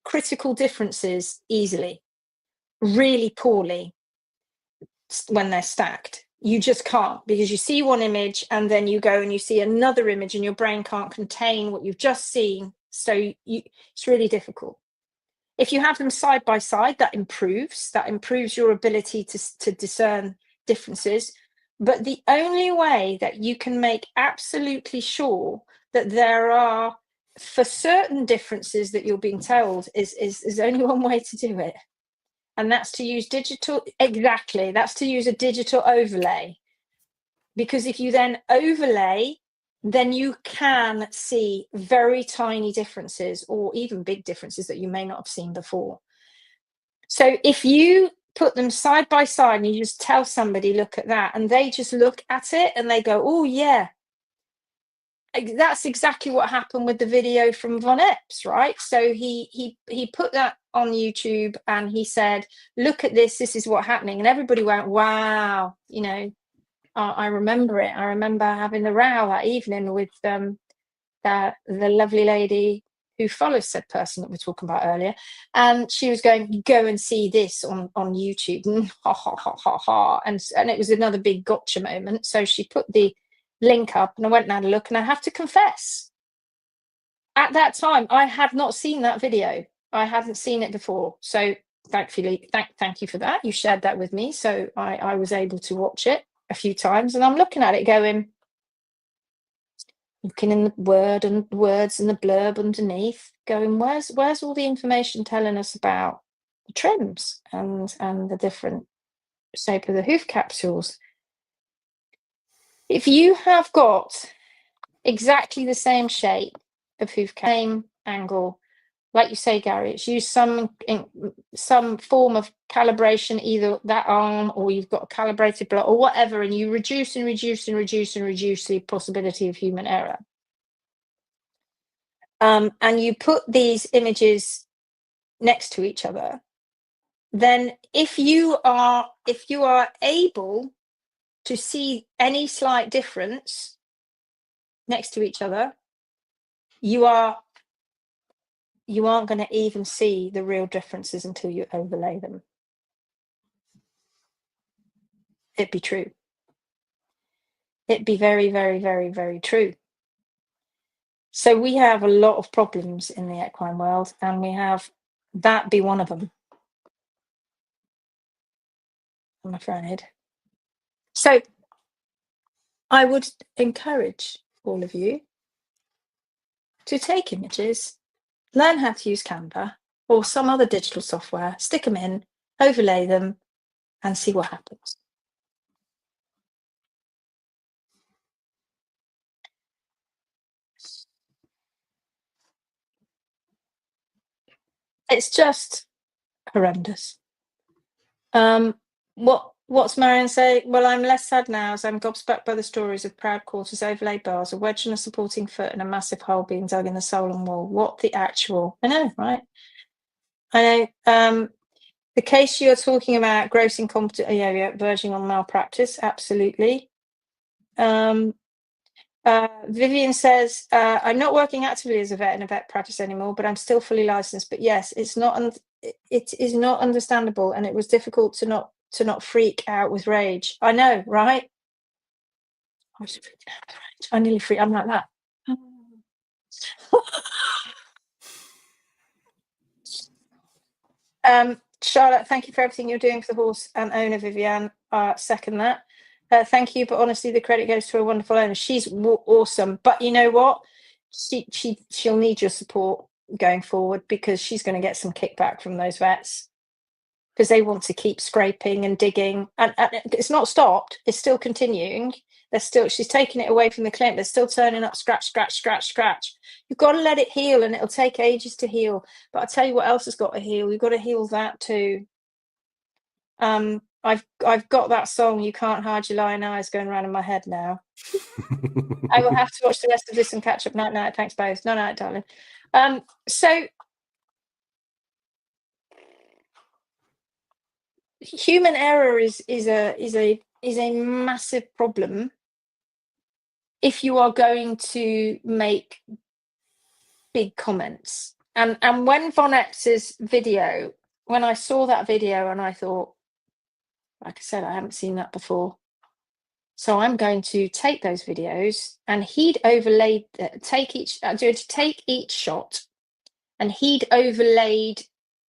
critical differences easily, really poorly when they're stacked. You just can't, because you see one image and then you go and you see another image and your brain can't contain what you've just seen. So it's really difficult. If you have them side by side, that improves your ability to discern differences. But the only way that you can make absolutely sure that there are, for certain differences that you're being told, is only one way to do it. And that's to use digital, exactly, that's to use a digital overlay. Because if you then overlay, then you can see very tiny differences or even big differences that you may not have seen before. So if you put them side by side and you just tell somebody, look at that, and they just look at it and they go, oh yeah, that's exactly what happened with the video from Von Epps, right? So he put that on YouTube and he said, look at this is what's happening. And everybody went, wow, you know, I remember it. I remember having the row that evening with the lovely lady who follows said person that we're talking about earlier. And she was going, go and see this on YouTube. And ha, ha, ha, ha, ha. And it was another big gotcha moment. So she put the link up and I went and had a look. And I have to confess, at that time, I had not seen that video. I hadn't seen it before. So thankfully, thank you for that. You shared that with me. So I was able to watch it a few times, and I'm looking at it going, looking in the words and the blurb underneath, going, where's all the information telling us about the trims and the different shape of the hoof capsules? If you have got exactly the same shape of hoof cap, same angle, like you say, Gary, it's used some form of calibration, either that arm or you've got a calibrated block or whatever, and you reduce the possibility of human error. And you put these images next to each other, then if you are able to see any slight difference next to each other, you aren't going to even see the real differences until you overlay them. It'd be true. It'd be very, very, very, very true. So we have a lot of problems in the equine world, and we have that be one of them, I'm afraid. So I would encourage all of you to take images, learn how to use Canva or some other digital software, stick them in, overlay them, and see what happens. It's just horrendous. What's Marion say? Well, I'm less sad now as I'm gobsmacked by the stories of proud quarters, overlay bars, a wedge and a supporting foot, and a massive hole being dug in the sole and wall. What the actual? I know, right? I know. The case you're talking about, gross incompetent, yeah, verging on malpractice, absolutely. Vivian says, I'm not working actively as a vet in a vet practice anymore, but I'm still fully licensed. But yes, it's not it is not understandable, and it was difficult to not freak out with rage. I know, right? I was freaking out with rage. I nearly freaked. I'm like that. Charlotte, thank you for everything you're doing for the horse and owner, Viviane. Second that. Thank you, but honestly, the credit goes to a wonderful owner. She's awesome, but you know what? She'll need your support going forward, because she's going to get some kickback from those vets, because they want to keep scraping and digging, and it's not stopped. It's still continuing. She's taking it away from the clinic. They're still turning up, scratch, scratch, scratch, scratch. You've got to let it heal, and it'll take ages to heal. But I'll tell you what else has got to heal. You've got to heal that too. I've got that song, "You Can't Hide Your Lying Eyes," going around in my head now. I will have to watch the rest of this and catch up. Night. Thanks, both. Night, darling. So human error is a massive problem if you are going to make big comments. And when Von Epps's video, when I saw that video, and I thought, like I said, I haven't seen that before. So I'm going to take those videos, and he'd overlaid, take each shot, and he'd overlaid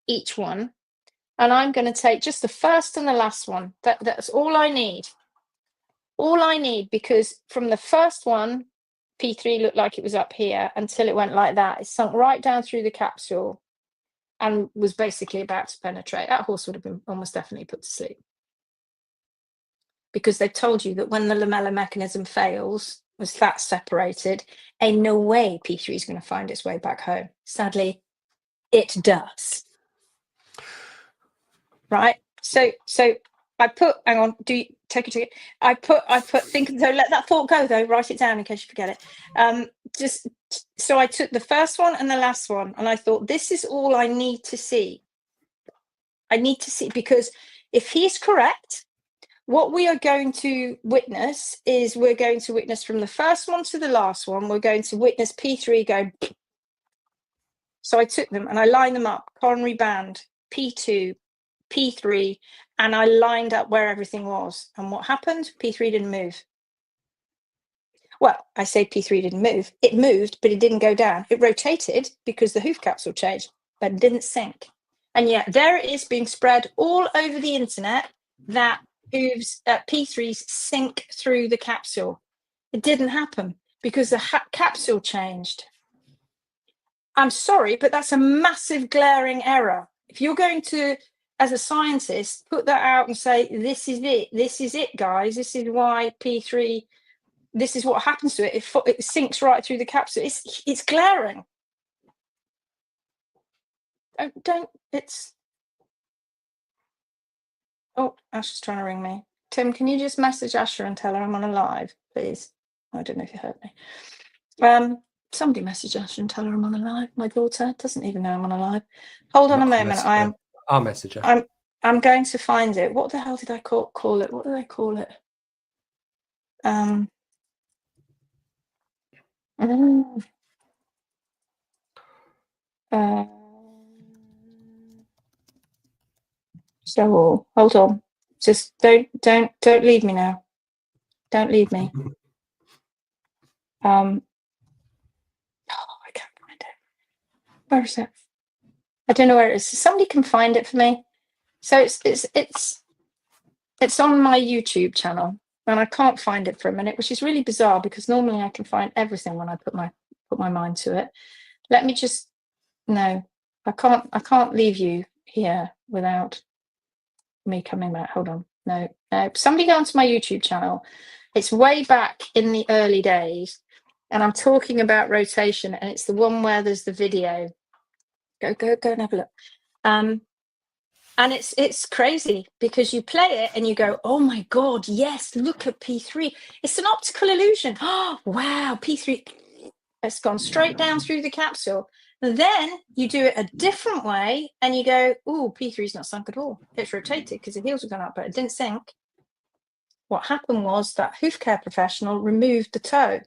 each one. And I'm going to take just the first and the last one. That's all I need. All I need, because from the first one, P3 looked like it was up here until it went like that. It sunk right down through the capsule and was basically about to penetrate. That horse would have been almost definitely put to sleep, because they've told you that when the lamellar mechanism fails, was fat separated, ain't no way P3 is going to find its way back home. Sadly, it does. Right? So I put, hang on, take it. I put, think, so let that thought go though, write it down in case you forget it. So I took the first one and the last one, and I thought, this is all I need to see. I need to see, because if he's correct, what we are going to witness is, we're going to witness from the first one to the last one, we're going to witness P3 go. So I took them and I lined them up, coronary band, P2, P3, and I lined up where everything was. And what happened? P3 didn't move. Well, I say P3 didn't move. It moved, but it didn't go down. It rotated because the hoof capsule changed, but it didn't sink. And yet there it is being spread all over the internet that hooves, P3s sink through the capsule. It didn't happen because the capsule changed. I'm sorry, but that's a massive glaring error. If you're going to, as a scientist, put that out and say, this is it, guys, this is why P3, this is what happens to it, it sinks right through the capsule. It's glaring. It's, oh, Ash is trying to ring me. Tim, can you just message Asher and tell her I'm on a live, please? I don't know if you heard me. Somebody message Asher and tell her I'm on a live. My daughter doesn't even know I'm on a live. Hold on a moment. I'll message her. I'm going to find it. What the hell did I call it? What did I call it? So hold on. Just don't leave me now. Don't leave me. Oh, I can't find it. Where is it? I don't know where it is. Somebody can find it for me. So it's on my YouTube channel, and I can't find it for a minute, which is really bizarre, because normally I can find everything when I put my mind to it. Let me just, no, I can't leave you here without me coming back. Hold on. No. Somebody go onto my YouTube channel. It's way back in the early days, and I'm talking about rotation, and it's the one where there's the video. Go and have a look. And it's crazy, because you play it and you go, oh my God, yes, look at P3. It's an optical illusion. Oh, wow, P3, it's gone straight down through the capsule. And then you do it a different way and you go, oh, P3's not sunk at all. It's rotated because the heels have gone up, but it didn't sink. What happened was that hoof care professional removed the toe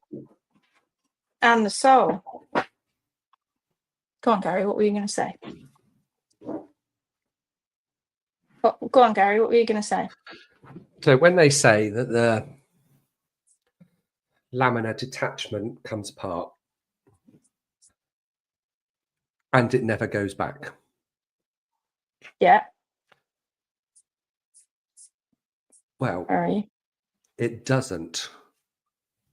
and the sole. Go on, Gary, what were you going to say? Go on, Gary, what were you going to say? So when they say that the laminar detachment comes apart and it never goes back. Yeah. Well, Gary. it doesn't,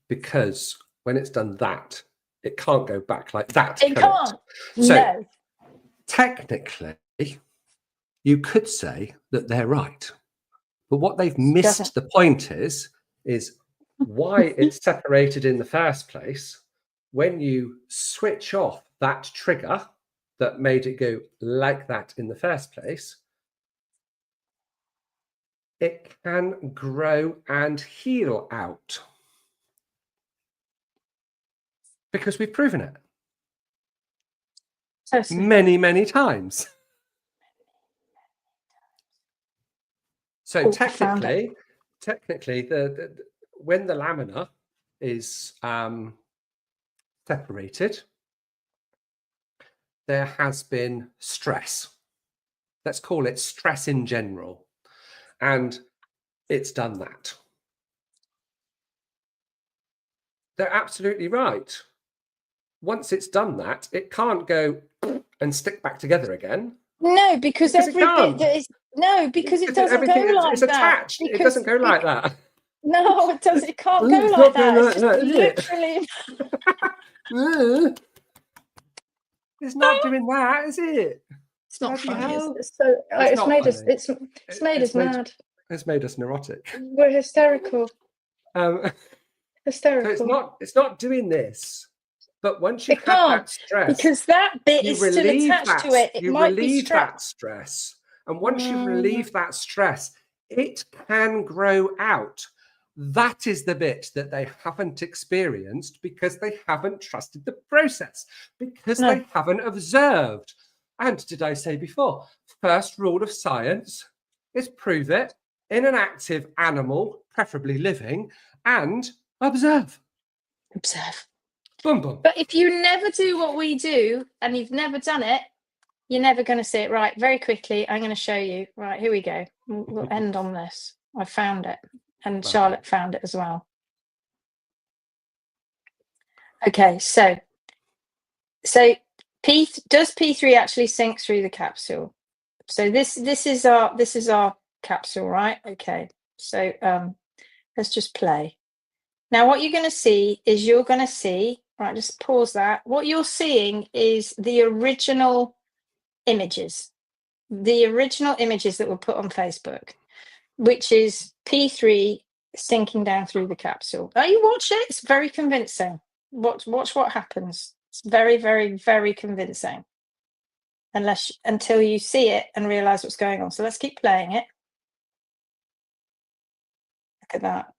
because when it's done that, it can't go back like that. It can't. So No. technically, you could say that they're right. But what they've missed the point is why it's separated in the first place. When you switch off that trigger that made it go like that in the first place, it can grow and heal out. Because we've proven it. Many, many times. So technically, when the lamina is separated, there has been stress. Let's call it stress in general. And it's done that. They're absolutely right. Once it's done that, it can't go and stick back together again. No, because every bit that is because it doesn't go like it's that. Attached. It doesn't go like that. No, it does. It can't go like that. It's just literally. It's not doing that, is it? It's not funny. It's made us. It's made us mad. It's made us neurotic. We're hysterical. Hysterical. So it's not doing this. But once you have that stress, because that bit is still attached to it. You relieve that stress, and once you relieve that stress, it can grow out. That is the bit that they haven't experienced because they haven't trusted the process, because they haven't observed. And did I say before, first rule of science is prove it in an active animal, preferably living, and observe. Observe. Boom, boom. But if you never do what we do and you've never done it, you're never going to see it. Right, very quickly, I'm going to show you. Right, here we go. We'll end on this. I found it. And Charlotte found it as well. Okay, so does P3 actually sink through the capsule? So this is our capsule, right? Okay, so let's just play. Now what you're going to see is right, just pause that. What you're seeing is the original images that were put on Facebook, which is P3 sinking down through the capsule. Oh, you watch it? It's very convincing. Watch what happens. It's very, very, very convincing. Until you see it and realize what's going on. So let's keep playing it. Look at that.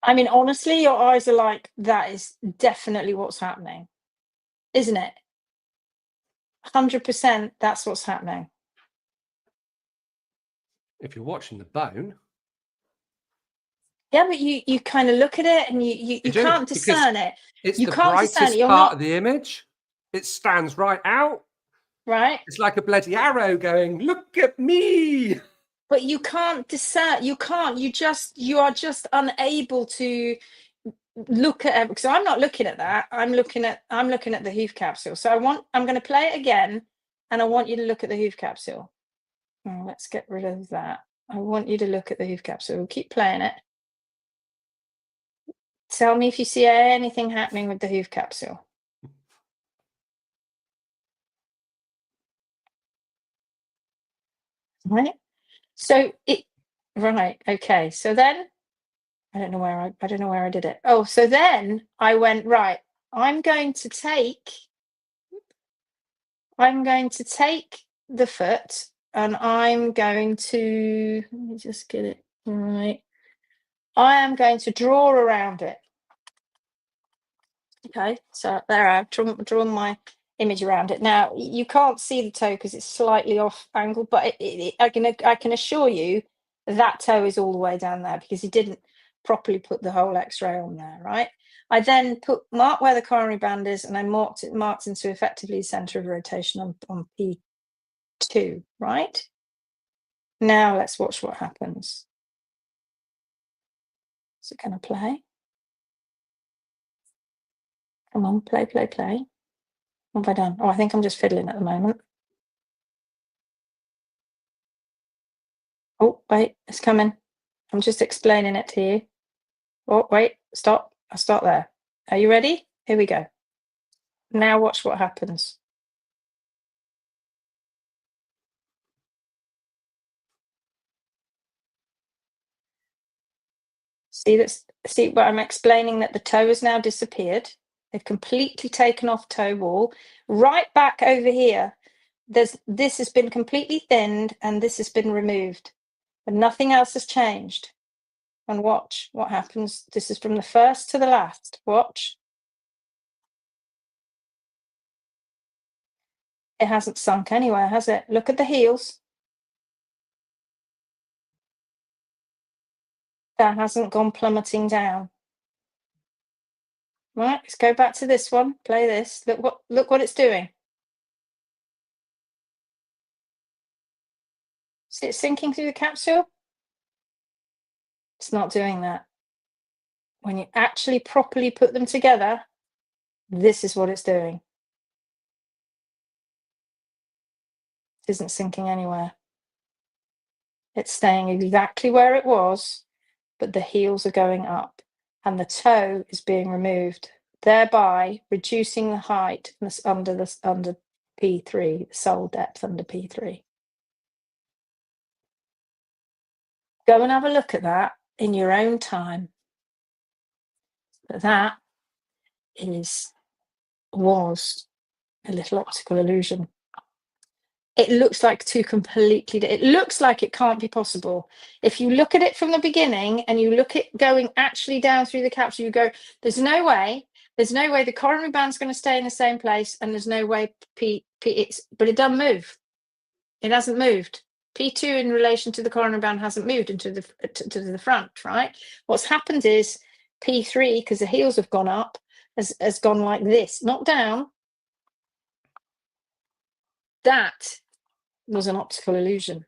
I mean, honestly, your eyes are like, that is definitely what's happening, isn't it? 100%, that's what's happening. If you're watching the bone. Yeah, but you kind of look at it and you can't discern it. It's the brightest part of the image. It stands right out. Right. It's like a bloody arrow going, look at me. But you can't discern. You are just unable to look at it, because I'm not looking at that. I'm looking at the hoof capsule. So I'm going to play it again, and I want you to look at the hoof capsule. Let's get rid of that. I want you to look at the hoof capsule. We'll keep playing it. Tell me if you see anything happening with the hoof capsule. Right. So okay. So then I don't know where I did it. Oh, so then I went, right, I'm going to take the foot and I'm going to, let me just get it right. I am going to draw around it. Okay, so there I've drawn my image around it. Now you can't see the toe because it's slightly off angle, but I can assure you that toe is all the way down there because he didn't properly put the whole X-ray on there, right? I then marked where the coronary band is, and I marked into effectively the center of rotation on 2, right? Now let's watch what happens. Is it going to play? Come on, play, play, play. What have I done? Oh, I think I'm just fiddling at the moment. Oh, wait, it's coming. I'm just explaining it to you. Oh, wait, stop. I'll start there. Are you ready? Here we go. Now watch what happens. See this? See what I'm explaining, that the toe has now disappeared. They've completely taken off toe wall. Right back over here, this has been completely thinned and this has been removed. But nothing else has changed. And watch what happens. This is from the first to the last. Watch. It hasn't sunk anywhere, has it? Look at the heels. That hasn't gone plummeting down. Right, let's go back to this one. Play this. Look what it's doing. See it sinking through the capsule? It's not doing that. When you actually properly put them together, this is what it's doing. It isn't sinking anywhere. It's staying exactly where it was, but the heels are going up and the toe is being removed, thereby reducing the height under P3, the sole depth under P3. Go and have a look at that in your own time. But that was a little optical illusion. It looks like it looks like it can't be possible. If you look at it from the beginning and you look at going actually down through the capsule, you go, there's no way the coronary band's going to stay in the same place, and there's no way but it doesn't move. It hasn't moved. P2 in relation to the coronary band hasn't moved into the front, right? What's happened is P3, because the heels have gone up, has gone like this, not down. That was an optical illusion.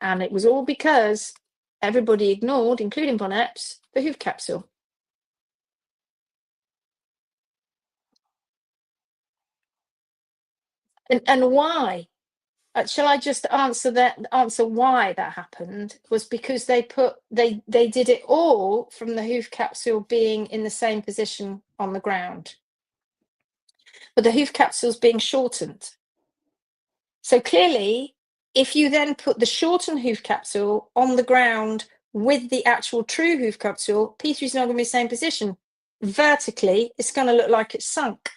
And it was all because everybody ignored, including Von Epps, the hoof capsule. And why? Shall I just answer why that happened? Was because they did it all from the hoof capsule being in the same position on the ground. But the hoof capsule is being shortened. So clearly, if you then put the shortened hoof capsule on the ground with the actual true hoof capsule, P3 is not going to be in the same position. Vertically, it's going to look like it's sunk.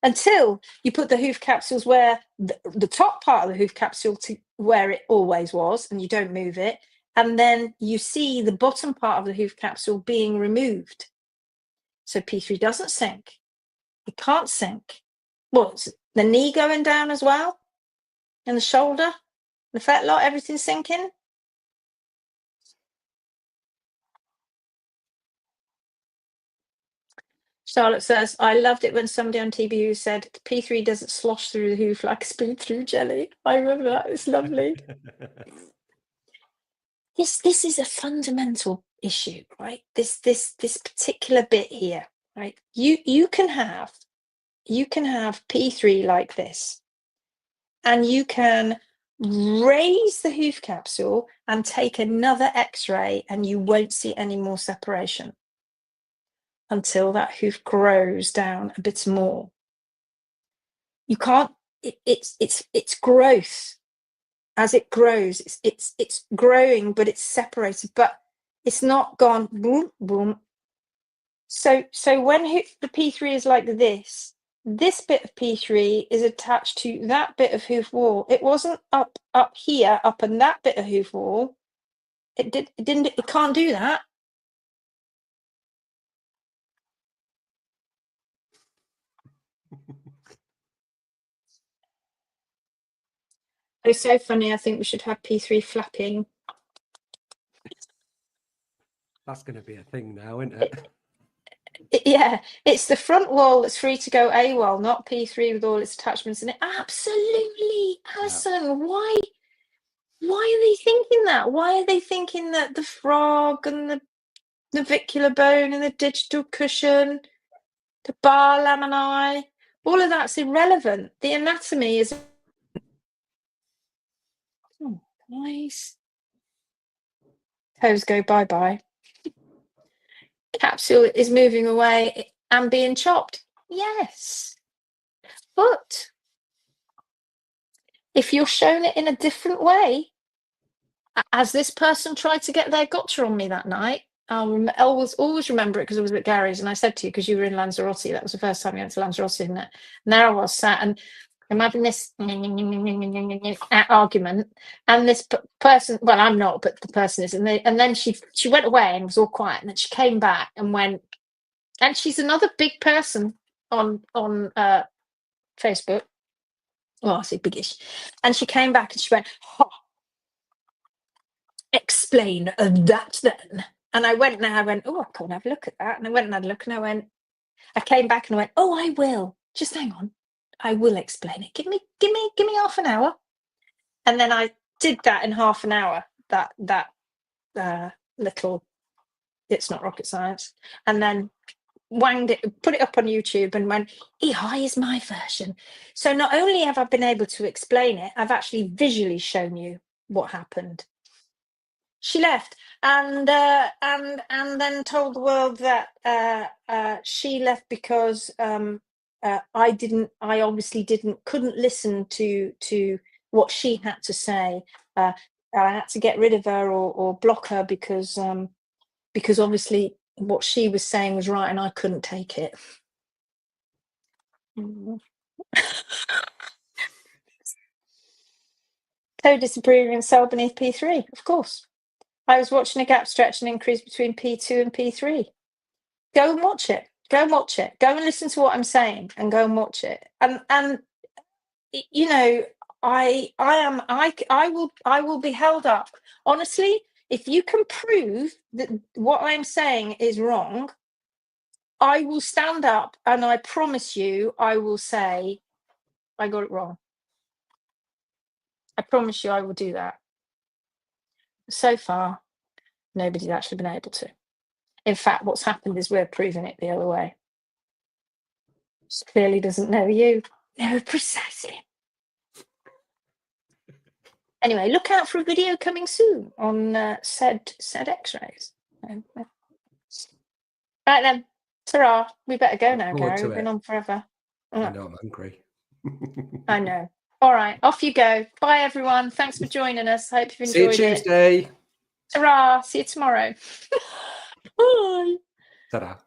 Until you put the hoof capsules where the top part of the hoof capsule to where it always was, and you don't move it, and then you see the bottom part of the hoof capsule being removed. So P3 doesn't sink. It can't sink. What's the knee going down as well? And the shoulder? The fetlock, everything's sinking? Charlotte says, I loved it when somebody on TBU said P3 doesn't slosh through the hoof like a spoon through jelly. I remember that. It's lovely. This is a fundamental issue, right? This particular bit here, right? You can have P3 like this, and you can raise the hoof capsule and take another X-ray, and you won't see any more separation until that hoof grows down a bit more. You can't. It's growth. As it grows, it's growing, but it's separated, but it's not gone boom boom. So when the P3 is like this bit of P3 is attached to that bit of hoof wall. It wasn't up here, up in that bit of hoof wall. It can't do that. It's so funny. I think we should have P3 flapping. That's going to be a thing now, isn't it? Yeah, it's the front wall that's free to go AWOL, not P3 with all its attachments in it. Absolutely, Alison. Why are they thinking that? Why are they thinking that the frog and the navicular bone and the digital cushion, the bar laminae, all of that's irrelevant? The anatomy is. Oh, nice. Toes go bye-bye. Capsule is moving away and being chopped. Yes. But if you're shown it in a different way, as this person tried to get their gotcha on me that night, I'll always remember it because I was at Gary's, and I said to you, because you were in Lanzarote, that was the first time you went to Lanzarote, isn't it? And there I was sat, and I'm having this argument, and this person, well, I'm not, but the person is, and then she went away and was all quiet, and then she came back and went, and she's another big person on Facebook. Well, I say biggish, and she came back and she went, oh, explain that then. And I went, oh, I can't have a look at that. And I went and had a look, and I came back and I went, oh, I will. Just hang on. I will explain it. Give me half an hour. And then I did that in half an hour, that little, it's not rocket science. And then wanged it, put it up on YouTube and went, here's my version. So not only have I been able to explain it, I've actually visually shown you what happened. She left and then told the world that she left because I obviously couldn't listen to what she had to say. I had to get rid of her or block her because obviously what she was saying was right and I couldn't take it. Toe disapproving cell beneath P3, of course. I was watching a gap stretch and increase between P2 and P3. Go and watch it. Go and watch it. Go and listen to what I'm saying and go and watch it. And you know, I will be held up. Honestly, if you can prove that what I'm saying is wrong, I will stand up and I promise you I will say I got it wrong. I promise you I will do that. So far, nobody's actually been able to. In fact, what's happened is we're proving it the other way. She clearly doesn't know you. No, precisely. Anyway, look out for a video coming soon on said X-rays. Right then, ta-ra. We better go now, Gary. We've been on forever. I know I'm hungry. I know. All right, off you go. Bye, everyone. Thanks for joining us. Hope you've enjoyed it. See you Tuesday. Ta-ra. See you tomorrow. Bye. Ta-ra.